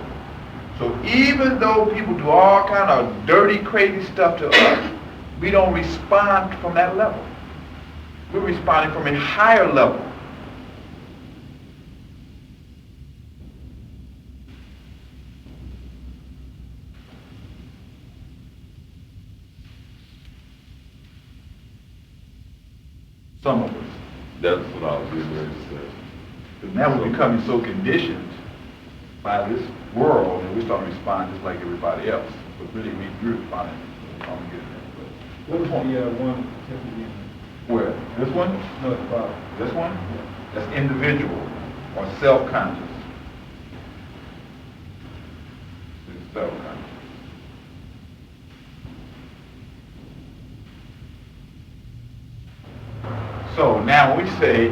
So even though people do all kind of dirty, crazy stuff to us, we don't respond from that level. We're responding from a higher level. Some of us. That's what I was getting ready to say. Because now we're becoming so conditioned by this world that we start to respond just like everybody else. But really, we're responding. I'm getting that. What was the one typically? Where? This one? No, it's about. This one? That's individual or self-conscious. It's self-conscious. So now when we say,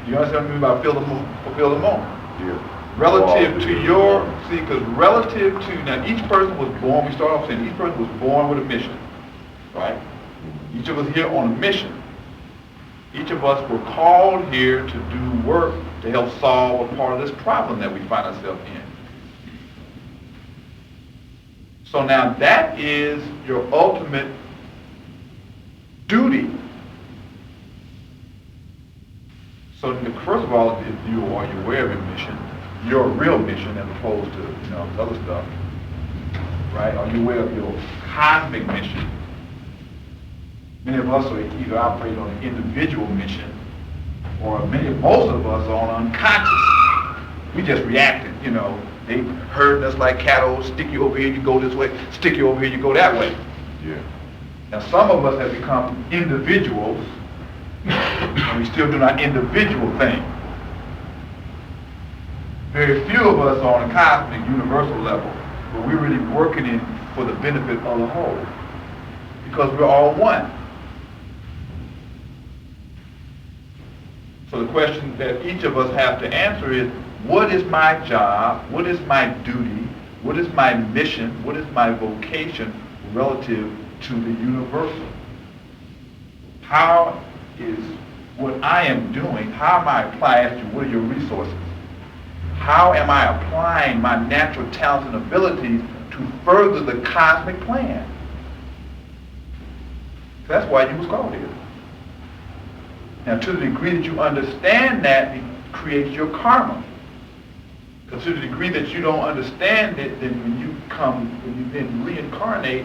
you understand what I mean by fulfill the moment? Yeah. Relative to your, see, because relative to, now each person was born, we start off saying each person was born with a mission, right? Each of us here on a mission. Each of us were called here to do work to help solve a part of this problem that we find ourselves in. So now that is your ultimate duty. So first of all, if you are aware of your mission, your real mission as opposed to, other stuff, right? Are you aware of your cosmic mission? Many of us are either operating on an individual mission, or most of us are on unconscious. We just reacted, They herding us like cattle, stick you over here, you go this way, stick you over here, you go that way. Yeah. Now some of us have become individuals, and we still do our individual thing. Very few of us are on a cosmic, universal level, but we're really working in for the benefit of the whole, because we're all one. So the question that each of us have to answer is, what is my job? What is my duty? What is my mission? What is my vocation relative to the universal? How is what I am doing, how am I applying to what are your resources? How am I applying my natural talents and abilities to further the cosmic plan? That's why you was called here. Now, to the degree that you understand that, it creates your karma. Because to the degree that you don't understand it, then when you then reincarnate,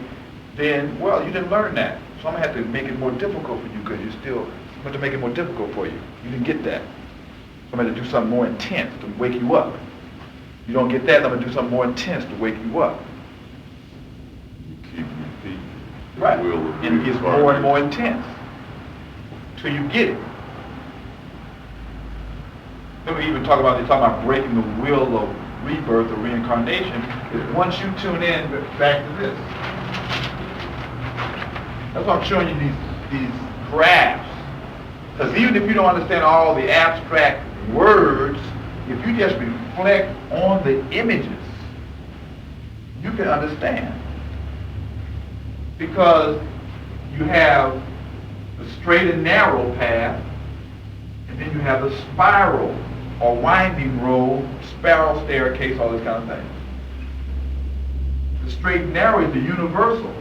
then, well, you didn't learn that. So I'm going to have to make it more difficult for you because I'm going to make it more difficult for you. You didn't get that. So I'm going to do something more intense to wake you up. You don't get that, I'm going to do something more intense to wake you up. You keep repeating. Right. And it gets more and more intense till you get it. Then we even talk about breaking the wheel of rebirth or reincarnation. Is once you tune in back to this. That's why I'm showing you these graphs. Because even if you don't understand all the abstract words, if you just reflect on the images, you can understand. Because you have the straight and narrow path, and then you have the spiral or winding road, spiral staircase, all this kind of thing. The straight and narrow is the universal.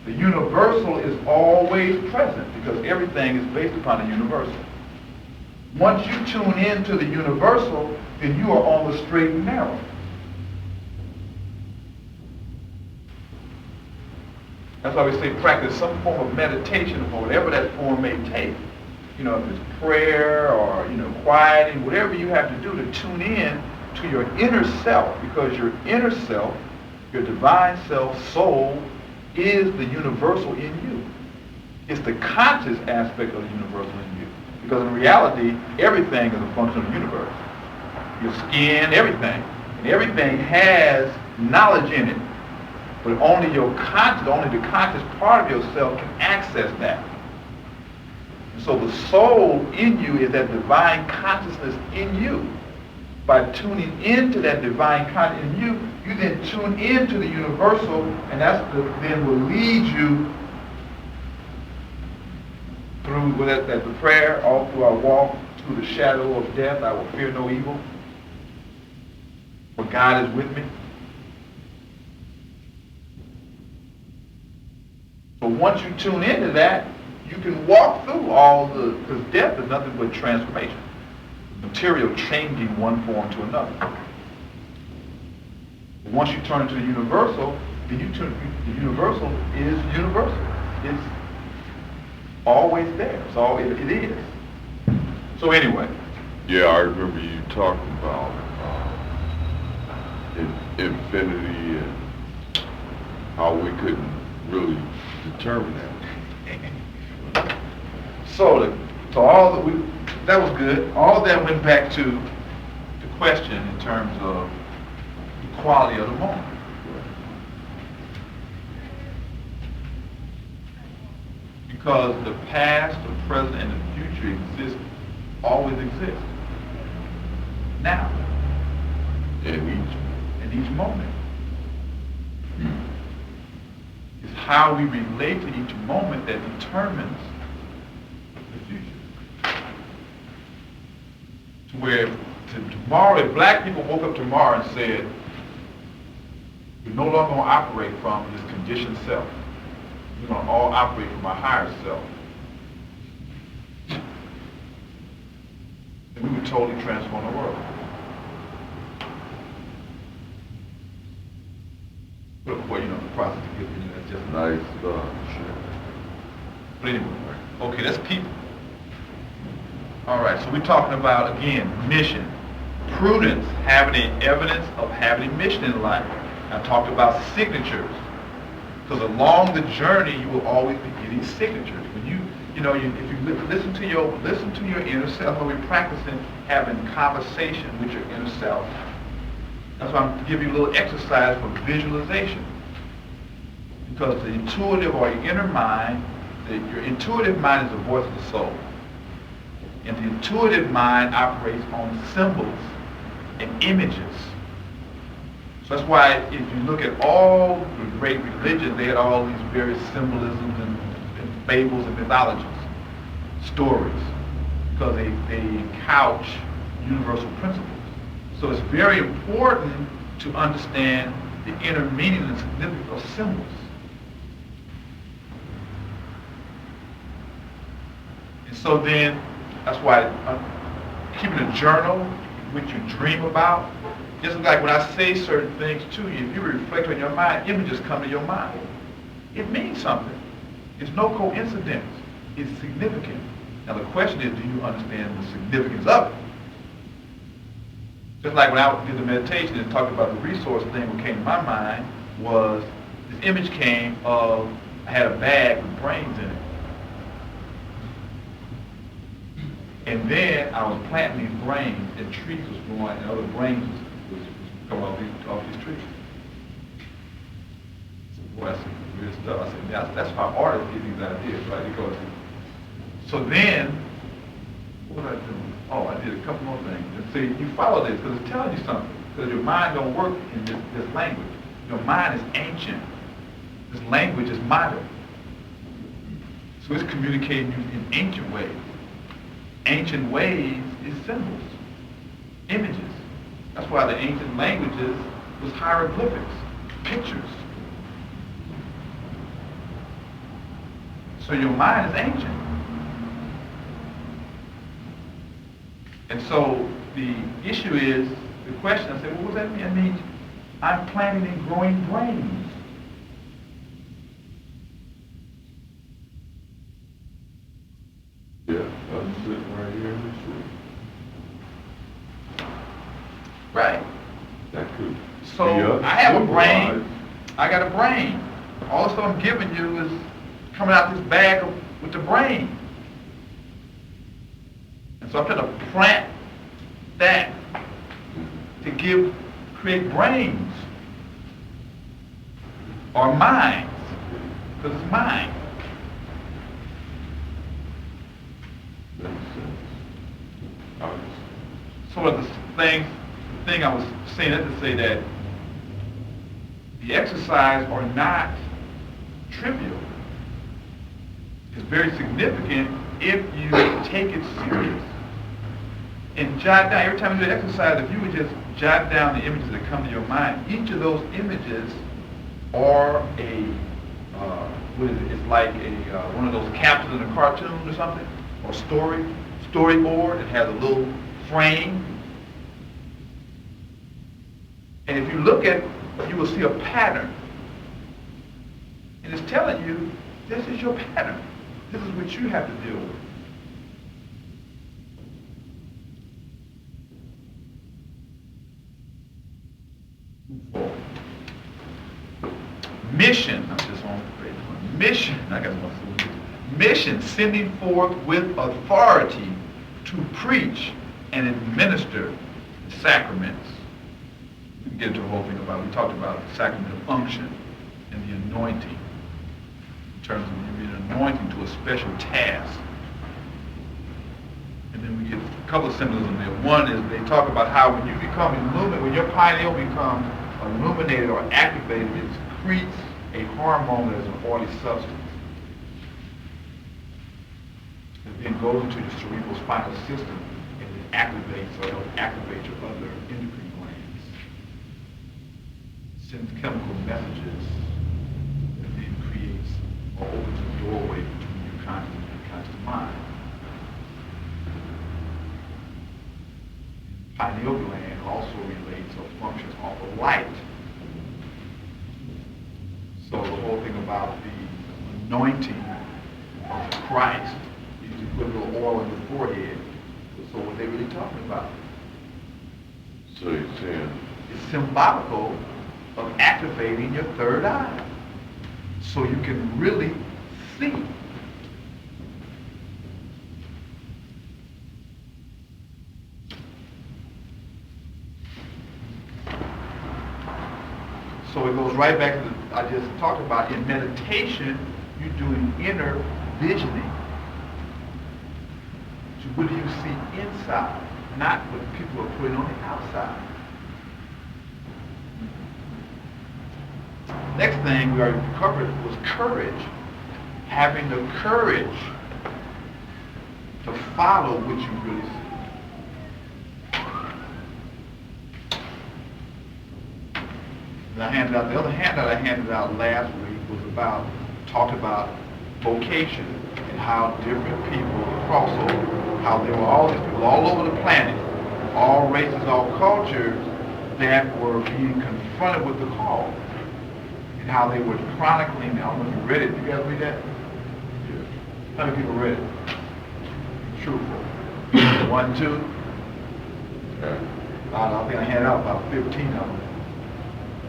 The universal is always present because everything is based upon the universal. Once you tune in to the universal, then you are on the straight and narrow. That's why we say practice some form of meditation or whatever that form may take. If it's prayer or, quieting, whatever you have to do to tune in to your inner self, because your inner self, your divine self, soul, is the universal in you. It's the conscious aspect of the universal in you. Because in reality, everything is a function of the universe. Your skin, everything. And everything has knowledge in it. But only the conscious part of yourself can access that. So the soul in you is that divine consciousness in you. By tuning into that divine consciousness in you, you then tune into the universal, and then will lead you through that the prayer, all through our walk, through the shadow of death, I will fear no evil. For God is with me. So once you tune into that, you can walk through all because death is nothing but transformation. Material changing one form to another. But once you turn into the universal, the universal is universal. It's always there. It's all it is. So anyway. Yeah, I remember you talking about infinity and how we couldn't really determine that. So that was good. All that went back to the question in terms of the quality of the moment. Because the past, the present, and the future always exist. Now. In each moment. It's how we relate to each moment that determines the future. To where tomorrow, if black people woke up tomorrow and said, we're no longer going to operate from this conditioned self. We're going to all operate from our higher self. Then we would totally transform the world. But of course, the process of giving that's just Nice, But anyway, okay, that's people. All right, so we're talking about, again, mission. Prudence, having an evidence of having a mission in life. I talked about signatures. Because along the journey, you will always be getting signatures. When if you listen to your inner self, when we're practicing having conversation with your inner self, that's why I'm giving you a little exercise for visualization. Because the intuitive or your inner mind, your intuitive mind is the voice of the soul. And the intuitive mind operates on symbols and images. So that's why if you look at all the great religions, they had all these various symbolisms and fables and mythologies, stories, because they couch universal principles. So it's very important to understand the inner meaning and significance of symbols. And so then, that's why keeping a journal, which you dream about, just like when I say certain things to you, if you reflect on your mind, images come to your mind. It means something. It's no coincidence. It's significant. Now the question is, do you understand the significance of it? Just like when I did the meditation and talked about the resource thing, what came to my mind was this image came of, I had a bag with brains in it. And then I was planting these brains and trees was growing and other brains was coming off these trees. So boy, that's some weird stuff. I said, that's how artists get these ideas, right? Because, so then, what did I do? Oh, I did a couple more things. And see, you follow this because it's telling you something. Because your mind don't work in this language. Your mind is ancient. This language is modern. So it's communicating in ancient ways. Ancient ways is symbols, images. That's why the ancient languages was hieroglyphics, pictures. So your mind is ancient. And so the issue is, the question, I said, well, what does that mean? It means I'm planting and growing brains. Yeah, I'm sitting right here in the tree. Right. That could So be us I have a brain. symbolized. I got a brain. All the stuff I'm giving you is coming out this bag with the brain. And so I'm trying to plant that to create brains or minds, because it's mind. sort of the thing I was saying that to say that the exercise are not trivial. It's very significant if you take it serious. And jot down, every time you do the exercise, if you would just jot down the images that come to your mind, each of those images are a, what is it? It's like a, one of those capsules in a cartoon or something, or storyboard. It has a little frame. And if you look at, you will see a pattern. And it's telling you, this is your pattern. This is what you have to deal with. Mission, I'm just on page one. Mission, I got one. Mission, sending forth with authority to preach and administer the sacraments. We can get into the whole thing about, we talked about the sacrament of unction and the anointing. In terms of you being anointing to a special task. And then we get a couple of symbolism there. One is they talk about how when you become illuminated, when your pineal becomes illuminated or activated, it secretes a hormone that is an oily substance. It then goes into your cerebral spinal system and it activates or it'll activate your other endocrine glands. Sends chemical messages that then creates or opens a doorway between your conscious and unconscious mind. Pineal gland also relates or functions off of light. So the whole thing about the anointing of Christ, you just put a little oil in the forehead. So what they really talking about? So you're saying It's symbolical of activating your third eye. So you can really see. So it goes right back to the, I just talked about in meditation, you're doing inner visioning. So what do you see inside, not what people are putting on the outside. Next thing we already covered was courage. Having the courage to follow what you really see. And I handed out, the other handout I handed out last week was about, talked about vocation and how different people cross over, how there were all these people all over the planet, all races, all cultures, that were being confronted with the call. And how they were chronicling, I don't know if you read it, you guys read that? Yeah. How many people read it? Truthful. 1, 2? yeah. I think I handed out about 15 of them.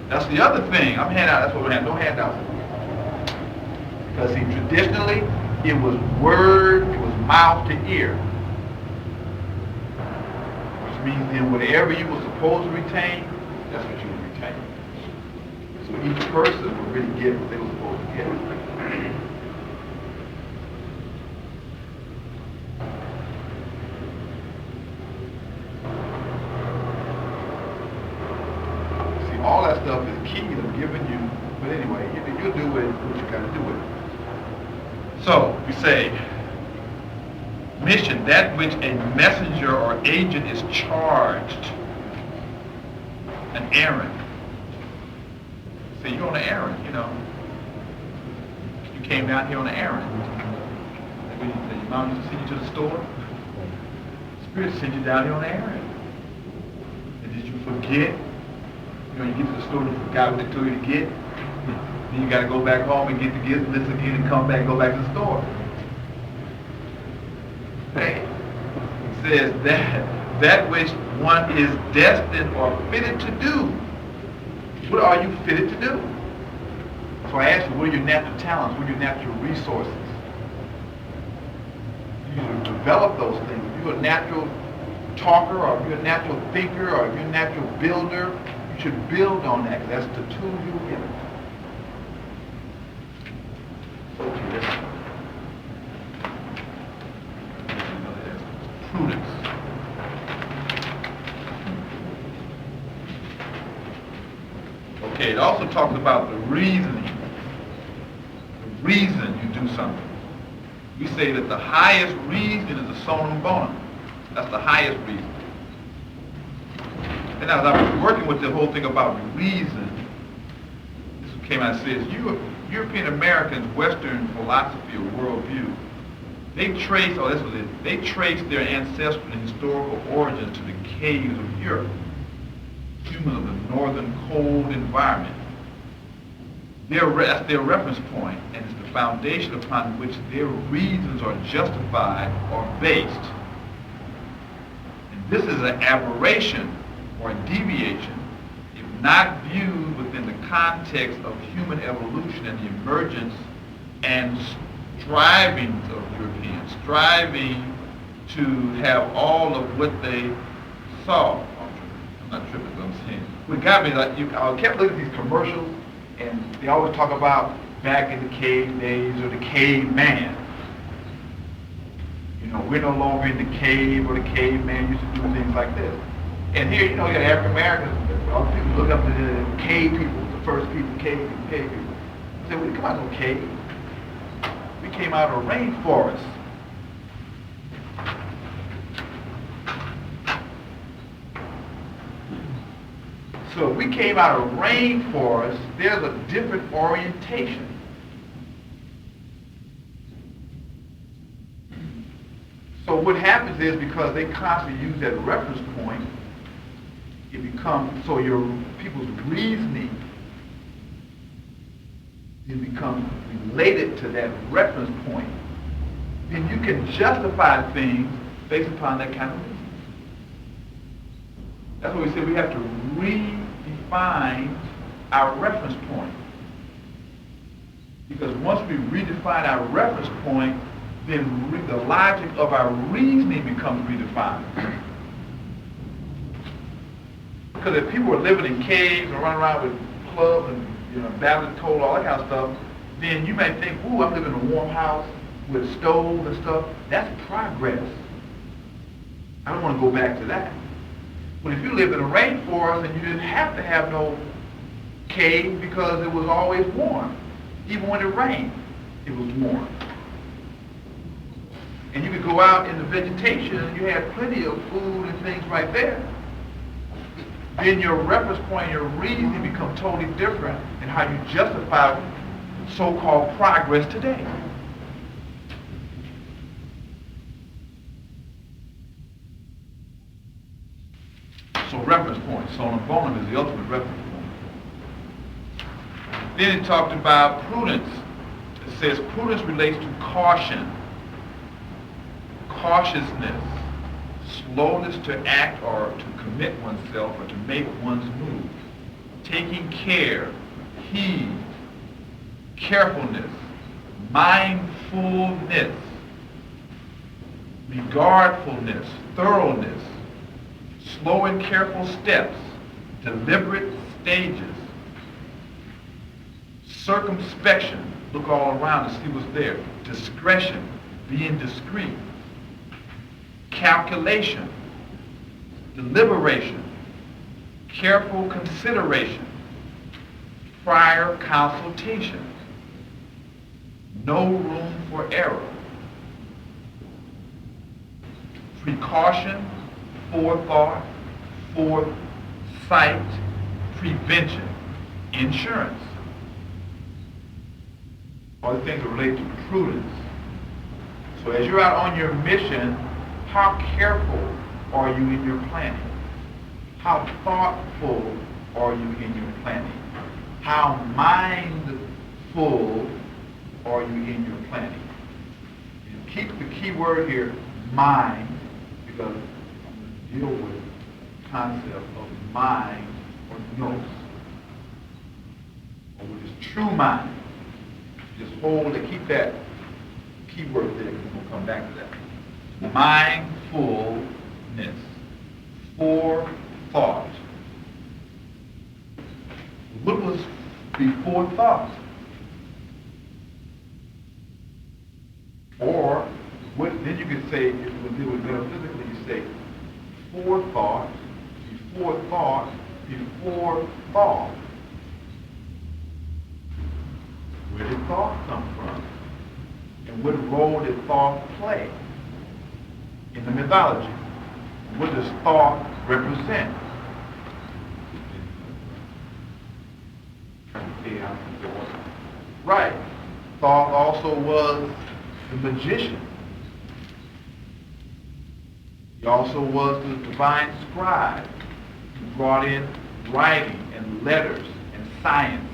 That's the other thing. I'm handing out, that's what we have, no handouts. Because see, traditionally, it was word, it was mouth to ear. Which means then whatever you were supposed to retain, that's what you would retain. So each person would really get what they were supposed to get. All that stuff is key to giving you, but anyway, you do what you got to do with it. So, we say, mission, that which a messenger or agent is charged, an errand. Say, you're on an errand, you know. You came down here on an errand. Like when your mom used to send you to the store, Spirit sent you down here on an errand. And did you forget? You know, you get to the store and you forgot what they told you to get. Then you got to go back home and get this again and come back, go back to the store. Hey, it says that which one is destined or fitted to do. What are you fitted to do? So I asked you, what are your natural talents? What are your natural resources? You need to develop those things. If you're a natural talker, or if you're a natural thinker, or if you're a natural builder, you should build on that, because that's the tool you were given. Prudence. Okay, it also talks about the reasoning. The reason you do something. We say that the highest reason is the sonum bonum. That's the highest reason. And as I was working with the whole thing about reason, this came out and says, European Americans, Western philosophy or worldview, they trace their ancestral and historical origins to the caves of Europe. Humans of the northern cold environment. That's their reference point, and it's the foundation upon which their reasons are justified or based. And this is an aberration or a deviation if not viewed within the context of human evolution and the emergence and strivings of Europeans, striving to have all of what they saw. I'm not tripping, but I'm saying. What got me, like, I kept looking at these commercials, and they always talk about back in the cave days or the caveman. You know, we're no longer in the cave, or the caveman used to do things like this. And here, you know, you got African Americans, all the people look up to the cave people, the first people, cave people. I said, we didn't come out of no cave. We came out of a rainforest. So if we came out of a rainforest, there's a different orientation. So what happens is, because they constantly use that reference point, it becomes, so your people's reasoning, it becomes related to that reference point. Then you can justify things based upon that kind of reasoning. That's what we say, we have to redefine our reference point. Because once we redefine our reference point, then the logic of our reasoning becomes redefined. Because if people were living in caves and running around with clubs and, you know, battling coal, all that kind of stuff, then you might think, ooh, I'm living in a warm house with stoves and stuff. That's progress. I don't want to go back to that. But if you live in a rainforest and you didn't have to have no cave because it was always warm. Even when it rained, it was warm. And you could go out in the vegetation and you had plenty of food and things right there. Then your reference point, your reasoning become totally different in how you justify so-called progress today. So reference point, sonum bonum is the ultimate reference point. Then it talked about prudence. It says prudence relates to caution, cautiousness, slowness to act or to commit oneself or to make one's move, taking care, heed, carefulness, mindfulness, regardfulness, thoroughness, slow and careful steps, deliberate stages, circumspection, look all around to see what's there, discretion, being discreet, calculation, deliberation, careful consideration, prior consultation, no room for error, precaution, forethought, foresight, prevention, insurance. All the things that relate to prudence. So as you're out on your mission, how careful are you in your planning? How thoughtful are you in your planning? How mindful are you in your planning? And keep the key word here, mind, because I'm going to deal with the concept of mind or nous, or with this true mind. Just hold it, keep that key word there, because we'll come back to that. Mindfulness, forethought. What was before thought? Or, what, then you could say, if you would deal with metaphysically, you say, forethought, before thought, before thought. Where did thought come from? And what role did thought play in the mythology? What does thought represent? Right. Thought also was the magician. He also was the divine scribe who brought in writing and letters and science.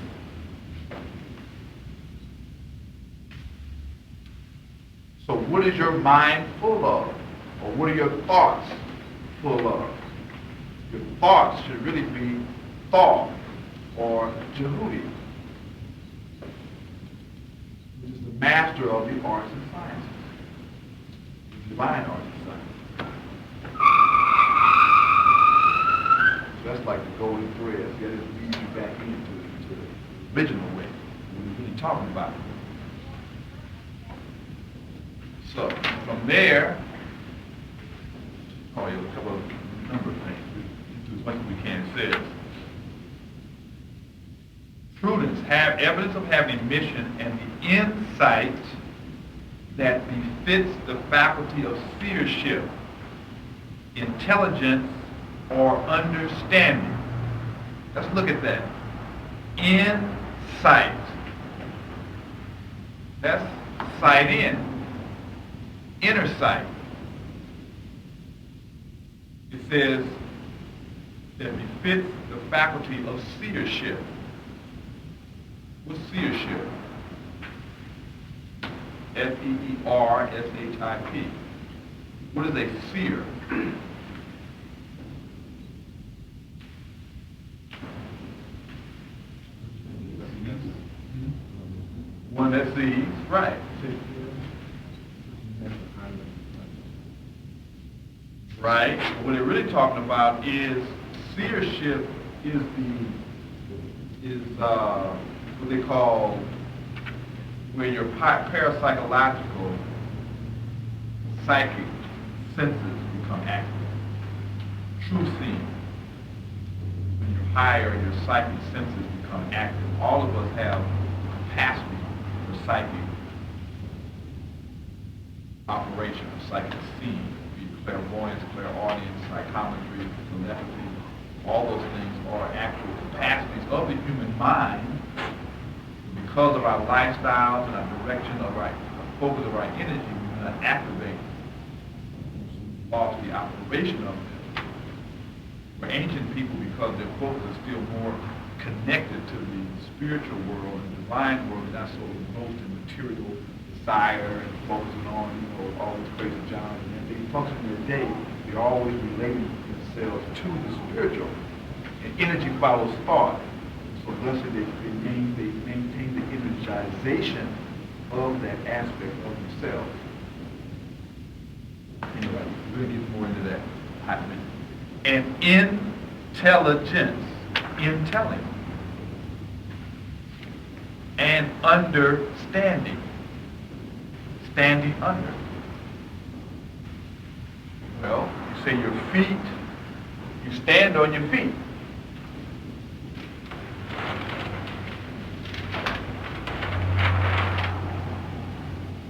So what is your mind full of? Or what are your thoughts full of? Your thoughts should really be thought or Jehudi, which is the master of the arts and sciences, the divine arts and sciences. So that's like the golden thread. That just leads you back into the original way, what we're really talking about. So from there, a couple of number of things. We do as much as we can. It says, Prudence, have evidence of having a mission and the insight that befits the faculty of seership, intelligence, or understanding. Let's look at that. Insight. That's sight in. Inner sight. It says that befits the faculty of seership. What's seership? S-E-E-R-S-H-I-P. What is a seer? One that sees, right. Right? What they're really talking about is seership is what they call where your parapsychological psychic senses become active. True seeing. When you're higher, your psychic senses become active. All of us have capacity for psychic operation, of psychic seeing. Clairvoyance, clairaudience, psychometry, telepathy, all those things are actual capacities of the human mind. Because of our lifestyles and our direction of our focus of our energy, we do not activate. We lost the operation of it. For ancient people, because their focus is still more connected to the spiritual world and divine world, not so engrossed in material desire and focusing on, all these crazy jobs. They function in their day, they're always relating themselves to the spiritual. And energy follows thought. So thus they maintain the energization of that aspect of themselves. Anyway, we're going to get more into that. And intelligence, intelling. And understanding, standing under. Well, you say your feet, you stand on your feet.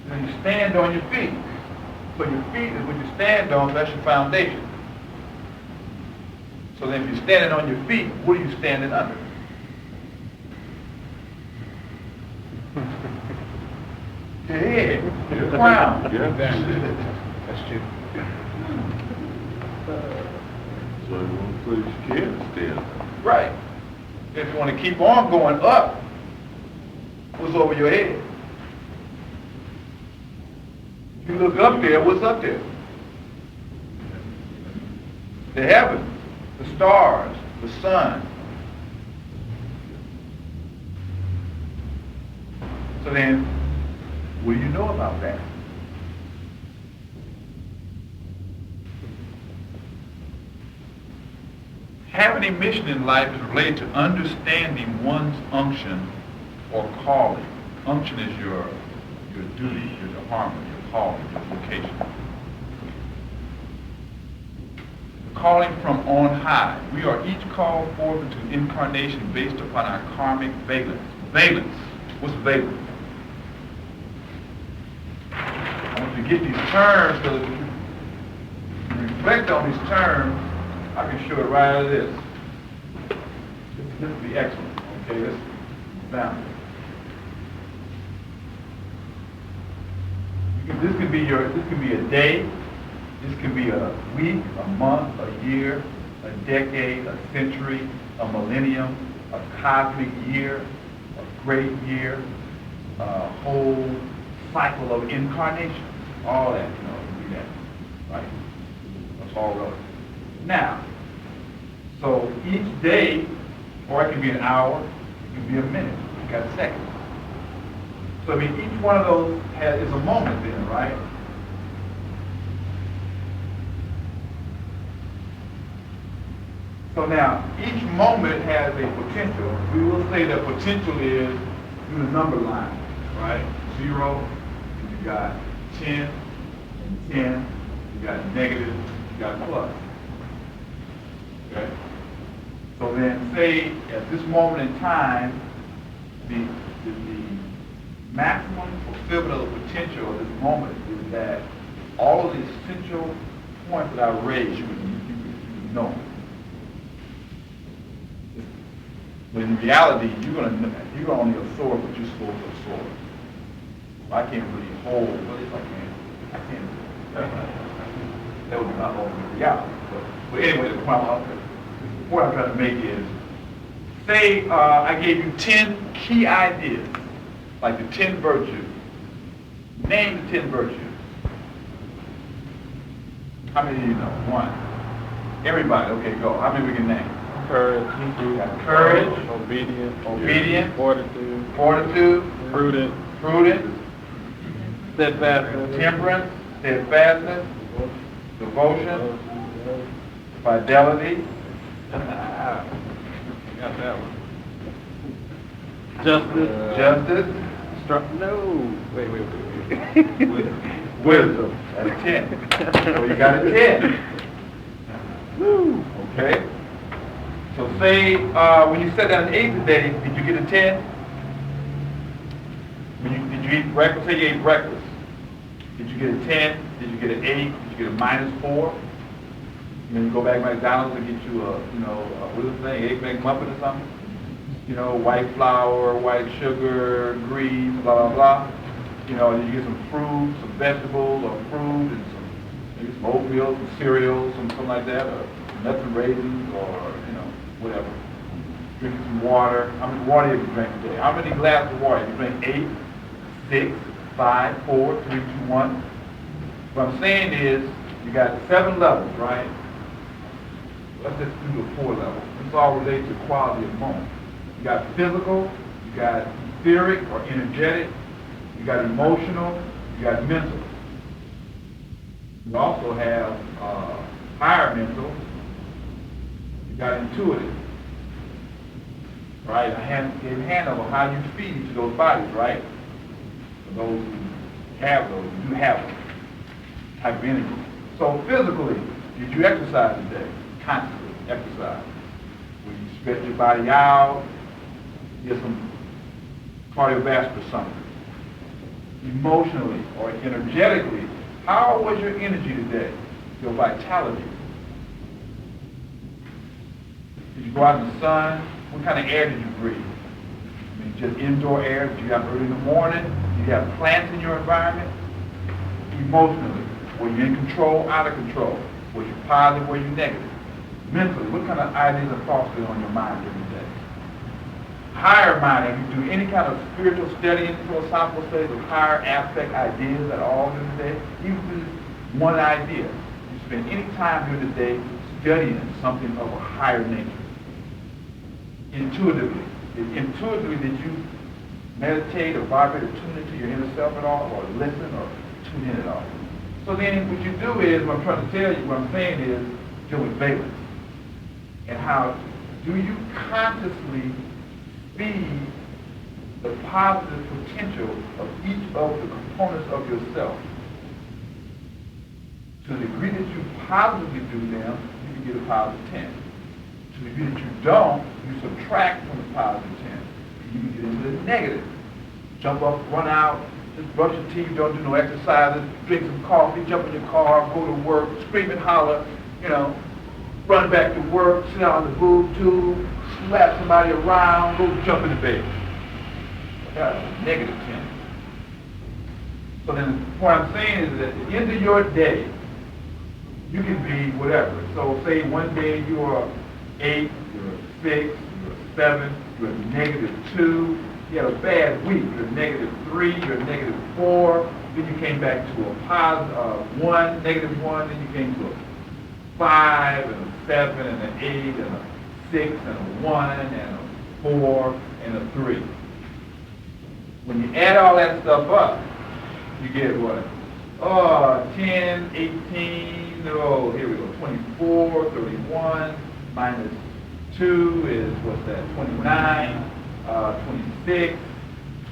Now you stand on your feet. So your feet is what you stand on, that's your foundation. So then if you're standing on your feet, what are you standing under? Your head, your crown. That's true. So one place you can stand. Right. If you want to keep on going up, what's over your head? If you look up there, what's up there? The heavens, the stars, the sun. So then, what do you know about that? Having a mission in life is related to understanding one's unction or calling. Unction is your duty, your dharma, your calling, your vocation. The calling from on high. We are each called forth into incarnation based upon our karmic valence. Valence. What's valence? I want you to get these terms so that if you reflect on these terms, I can show it right out of this. This would be excellent. Okay, let's examine it. This could be a day, this could be a week, a month, a year, a decade, a century, a millennium, a cosmic year, a great year, a whole cycle of incarnation. All that, can be that, right? That's all relative. Now, so each day, or it can be an hour, it can be a minute, you got a second. So I mean, each one of those is a moment then, right? So now, each moment has a potential. We will say that potential is through the number line, right? 0, and you got 10, and 10, you got negative, you got plus. Okay? So then say at this moment in time, the maximum fulfillment of the potential of this moment is that all of the essential points that I raised, you would know. But in reality, you're gonna only absorb what you're supposed to absorb. I can't really hold, but if I can't. That would be my own reality. But anyway, the point I'm trying to make is, say I gave you 10 key ideas, like the 10 virtues. Name the 10 virtues. How many do you know? One. Everybody, okay, go. How many we can name? Courage. Courage. Obedience. Fortitude. Prudence. Steadfastness. Temperance. Steadfastness. Devotion. Fidelity. Got that one. Justice. No. Wait. Wisdom. That's 10. So you got a 10. Woo. Okay. So say when you sat down and ate today, did you get a 10? Did you eat breakfast? Say you ate breakfast. Did you get a 10? Did you get an 8? Did you get a -4? And then you go back to McDonald's and get you what is the thing, Egg McMuffin or something? White flour, white sugar, grease, blah, blah, blah. Did you get some fruit, some vegetables, or fruit, and maybe some oatmeal, some cereal, something like that, or nuts and raisins, or, whatever. Drinking some water. How much water have you drank today? How many glasses of water? You drink 8, 6, 5, 4, 3, 2, 1. What I'm saying is, you got 7 levels, right? Let's just do the 4 levels. This all relates to quality of moment. You got physical, you got etheric or energetic, you got emotional, you got mental. You also have higher mental, you got intuitive. Right? I gave a handout on how you feed each of those bodies, right? For those who have those, you do have them. Type of energy. So physically, did you exercise today? Constantly exercise. When you stretch your body out, get some cardiovascular something. Emotionally or energetically, how was your energy today? Your vitality? Did you go out in the sun? What kind of air did you breathe? I mean, just indoor air? Did you have early in the morning? Did you have plants in your environment? Emotionally, were you in control, out of control? Were you positive, were you negative? Mentally, what kind of ideas are fostered on your mind during the day? Higher mind, if you do any kind of spiritual studying, philosophical studies of higher aspect ideas at all during the day, even if it's one idea, you spend any time during the day studying something of a higher nature. Intuitively, did you meditate or vibrate or tune into your inner self at all, or listen or tune in at all? So then what you do is, what I'm trying to tell you, what I'm saying is, deal with valence. And how do you consciously feed the positive potential of each of the components of yourself? To the degree that you positively do them, you can get a positive 10. To the degree that you don't, you subtract from the positive 10. You can get into the negative. jump up, run out, just brush your teeth, don't do no exercises, drink some coffee, jump in your car, go to work, scream and holler, run back to work, sit out on the boob tube, slap somebody around, go jump in the bed. That's a negative tendency. So then what I'm saying is that at the end of your day, you can be whatever. So say one day you are 8, you're a 6, you're a 7, you're a -2. You had a bad week. You're a -3, you're a -4. Then you came back to a positive 1, -1. Then you came to a 5 and a 7 and an 8 and a 6 and a 1 and a 4 and a 3. When you add all that stuff up, you get what? 10, 18, here we go, 24, 31, minus 2 is, what's that, 29, 26,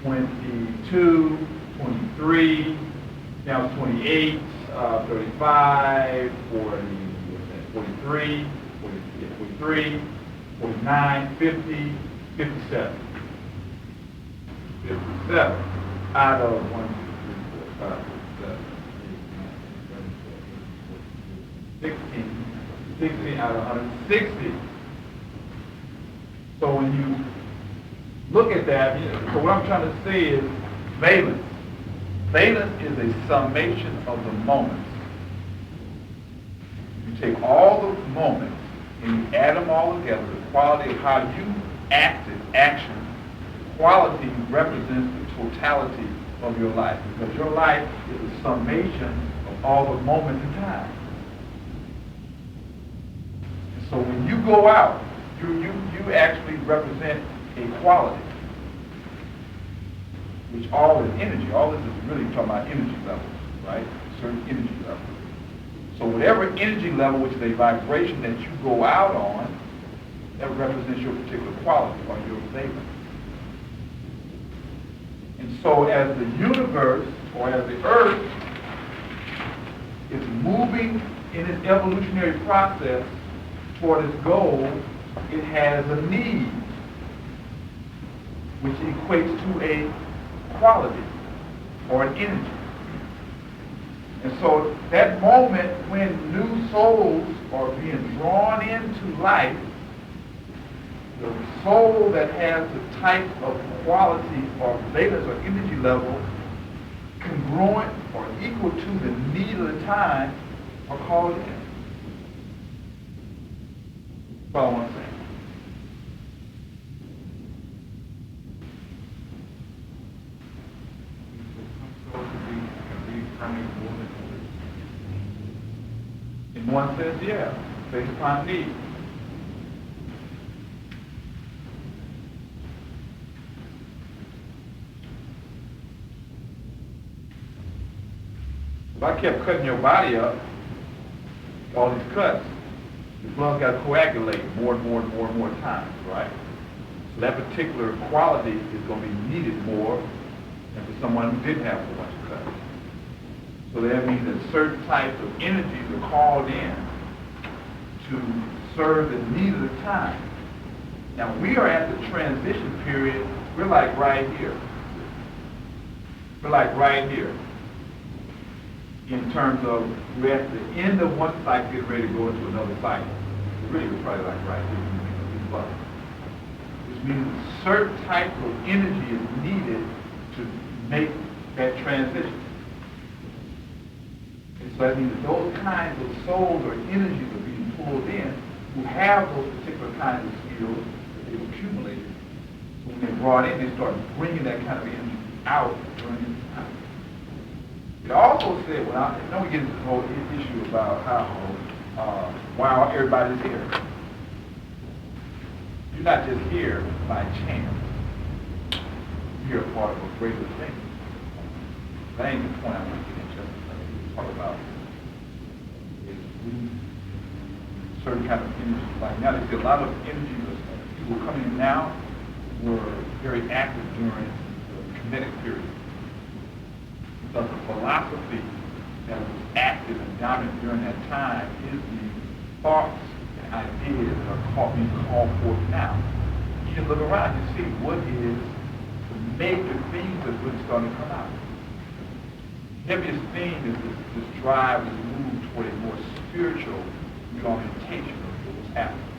22, 23, now 28, 35, 40, 43, 49, 50, 57. 57 out of 1, 2, 3, 4, 5, 6, 7, 8, 9, 10, 11, 12, 16 out of 160. So when you look at that, so what I'm trying to say is valence. Valence is a summation of the moments. You take all the moments and you add them all together, the quality of how you acted, action. Quality represents the totality of your life, because your life is a summation of all the moments in time. And so when you go out, you actually represent a quality, which all is energy. All this is really talking about energy levels, right? Certain energy levels. So whatever energy level, which is a vibration that you go out on, that represents your particular quality or your valence. And so as the universe, or as the earth, is moving in its evolutionary process toward its goal, it has a need, which equates to a quality or an energy. And so that moment when new souls are being drawn into life, the soul that has the type of quality or valence or energy level congruent or equal to the need of the time are called in. Follow what I'm saying? In one sense, yeah, based upon need. If I kept cutting your body up, all these cuts, the blood's got to coagulate more and more and more and more times, right? So that particular quality is going to be needed more than for someone who didn't have so much cuts. So that means that certain types of energies are called in to serve the need of the time. Now we are at the transition period. We're like right here. We're like right here. In terms of we're at the end of one cycle, getting ready to go into another cycle. Really, we're probably like right here. Which means a certain type of energy is needed to make that transition. And so that means that those kinds of souls or energies are being pulled in who have those particular kinds of skills that they've accumulated. So when they're brought in, they start bringing that kind of energy out during this time. It also said, well, I know we get into the whole issue about how, why everybody's here. You're not just here by chance. You're a part of a greater thing. That ain't the point I want to get into. Talk about is certain kind of energy. Like now, there's a lot of energy. People coming in now were very active during the kinetic period. Because the philosophy that was active and dominant during that time is the thoughts and ideas that are being called forth now. You can look around and see what is the major themes are really starting to come out. Heaviest theme is this drive, this move toward a more spiritual reorientation of what's happening.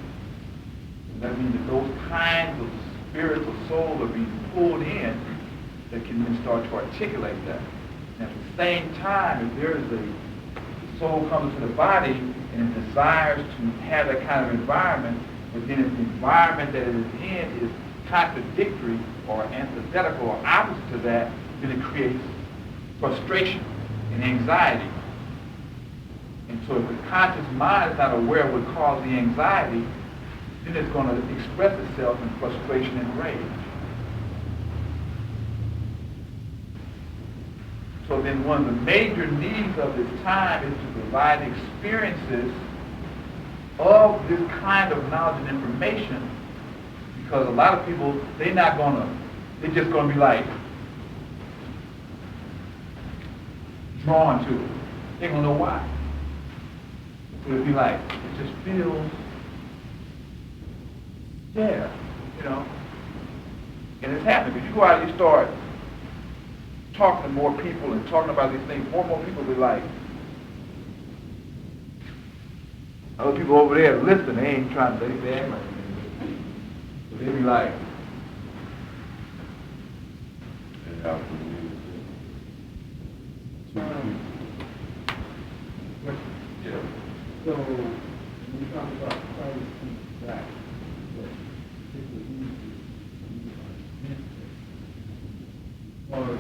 And that means that those kinds of spirits or souls are being pulled in that can then start to articulate that. And at the same time, if there is a soul comes into the body and it desires to have that kind of environment, but then if the environment that it is in is contradictory or antithetical or opposite to that, then it creates frustration and anxiety. And so if the conscious mind is not aware of what caused the anxiety, then it's going to express itself in frustration and rage. So then one of the major needs of this time is to provide experiences of this kind of knowledge and information, because a lot of people, they're just going to be like drawn to it. They don't know why. So it'd be like, it just feels, yeah, you know. And it's happening. If you go out and you start talking to more people and talking about these things, more and more people will be like, other people over there listening, they ain't trying to, they act like it. So they be like, yeah. So, when you talk about Christ comes back, but particularly or the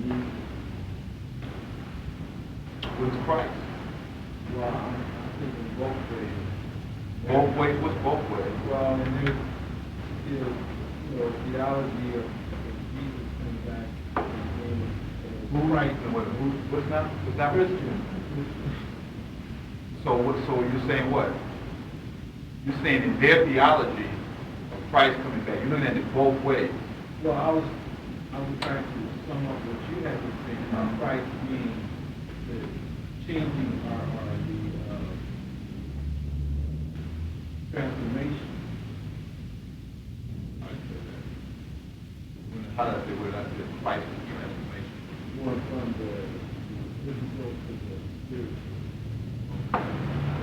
need. What's Christ? Well, I'm thinking both ways. Both ways? What's both ways? Well, and there's theology of Jesus comes back and Right. What's that? So you're saying what? You're saying in their theology of Christ coming back, you're looking at it both ways. Well, I was trying to sum up what you had to say about Christ being the changing or the transformation. How does it work? Christ is transformation. Going from the physical to the spiritual.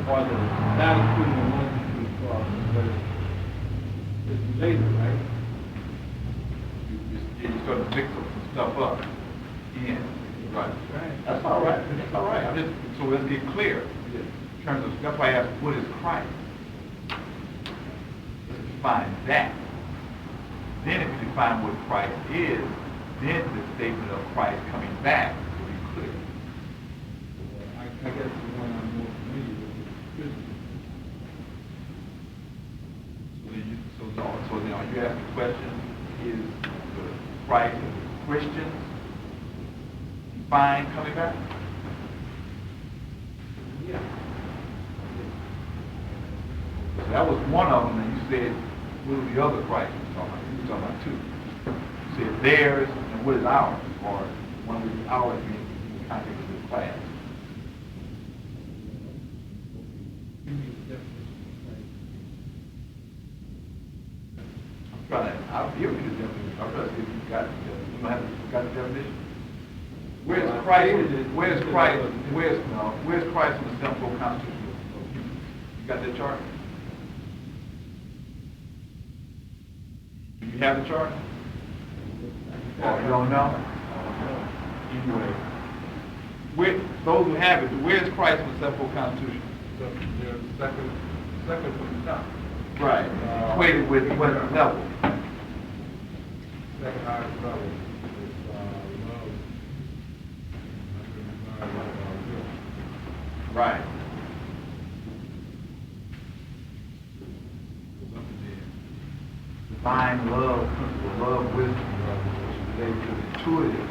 Or the not putting one to the cross, but it's related, right? You start to mix some stuff up. Yeah. Right. That's all right. That's all right. So let's get clear. In terms of, that's why I asked, what is Christ? Let's define that. Then if you define what Christ is, then the statement of Christ coming back will be clear. I guess the one I'm more familiar with is Christian. So now you ask the question, is the Christ of the Christians define coming back? Yeah. So that was one of them, and you said, what are the other Christ you were talking about? You were talking about two. You said theirs, and what is ours? Or one of ours being in the context of this class. I'll give you the definition. I'm trying to see if you got the definition. Where's Christ in the Ensemble Constitution of Humans? You got that chart? Do you have the chart? Oh, you don't know? Anyway, those who have it, where's Christ in the Ensemble Constitution? Second from the top. Right. Equated with what level? Second highest level is love. Right. Divine love, principle, love, wisdom, which is related to the intuitive.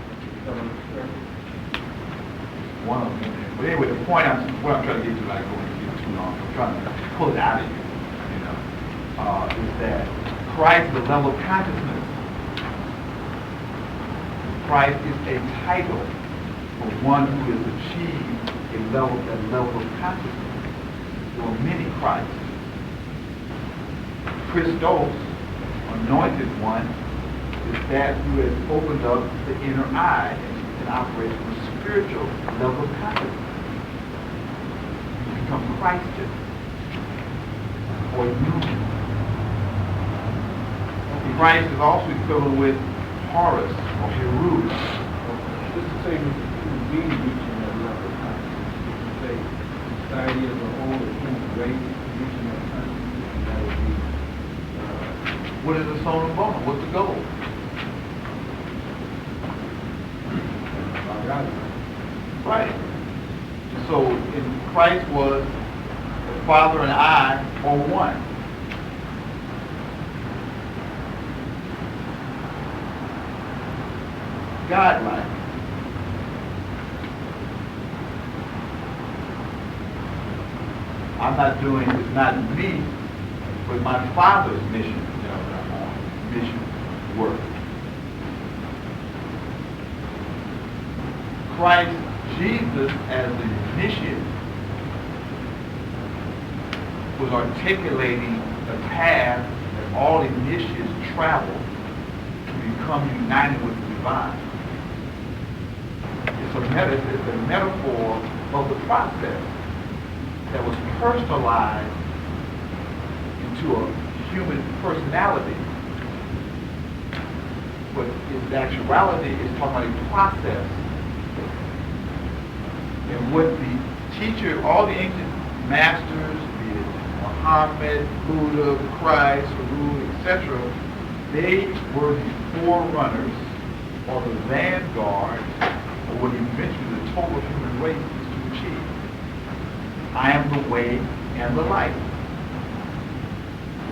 One of them. But anyway, the point what I'm trying to get to, like, going to get too long, I'm trying to pull it out of you, is that Christ is a level of consciousness. Christ is a title for one who has achieved a level of consciousness. There are many Christs. Christos, anointed one, is that who has opened up the inner eye and operates from a spiritual level of consciousness. You become Christian or human. Christ is also equivalent with Horus or Heru. Just to say, human being reaching that level of consciousness, you can say society as a whole, the human race reaching that consciousness, and that would be. What is the sona bona? What's the goal? Right. So, in Christ was the Father and I are one. God-like. I'm not doing, it's not me, but my Father's mission, work. Christ Jesus as the initiate was articulating the path that all initiates travel to become united with the divine. It's a metaphor of the process that was personalized into a human personality. But in actuality, it's talking about a process. And what the teacher, all the ancient masters, be it Muhammad, Buddha, Christ, Heru, etc., they were the forerunners or the vanguard of what eventually the total human race is to achieve. I am the way and the light.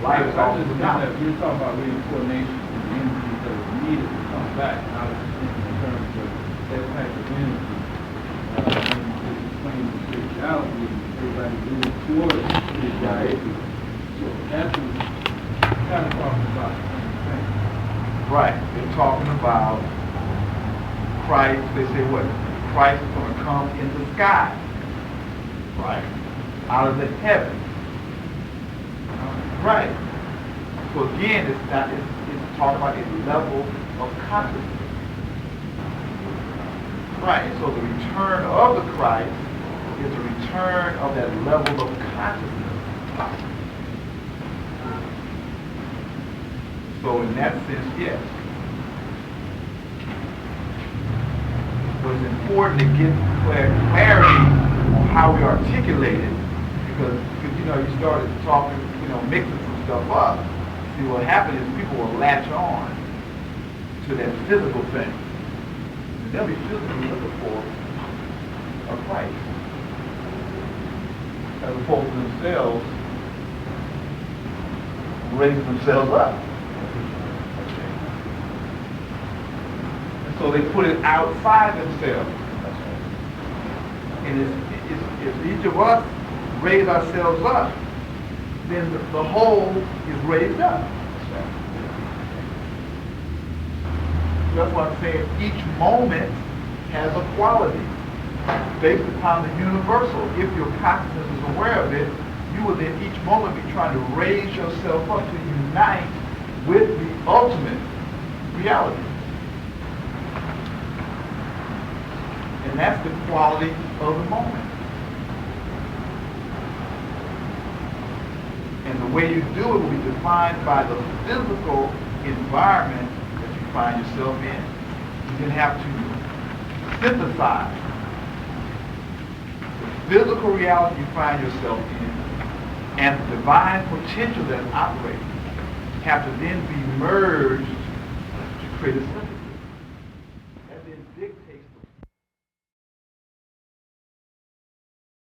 Light is also the knowledge. You're talking about reincarnation and the energies that are needed to come back, not in terms of that type of energy. When you explain spirituality, everybody moves towards spirituality. So that's kind of talking about the same thing. Right. They're talking about Christ. They say what? Christ is going to come in the sky. Right. Out of the heaven. Right. So again, it's talking about a level of consciousness. Right. So the return of the Christ is the return of that level of consciousness. So in that sense, yes. But it's important to get clarity on how we articulate it, because you started talking, mixing some stuff up. See, what happened is people will latch on to that physical thing. And they'll be physically looking for a Christ, as opposed to themselves raising themselves up. And so they put it outside themselves. And if each of us raise ourselves up, then the whole is raised up. That's why I'm saying each moment has a quality based upon the universal. If your consciousness is aware of it, you will then each moment be trying to raise yourself up to unite with the ultimate reality. And that's the quality of the moment. And the way you do it will be defined by the physical environment that you find yourself in. You then have to synthesize the physical reality you find yourself in and the divine potential that operates have to then be merged to create a synthesis.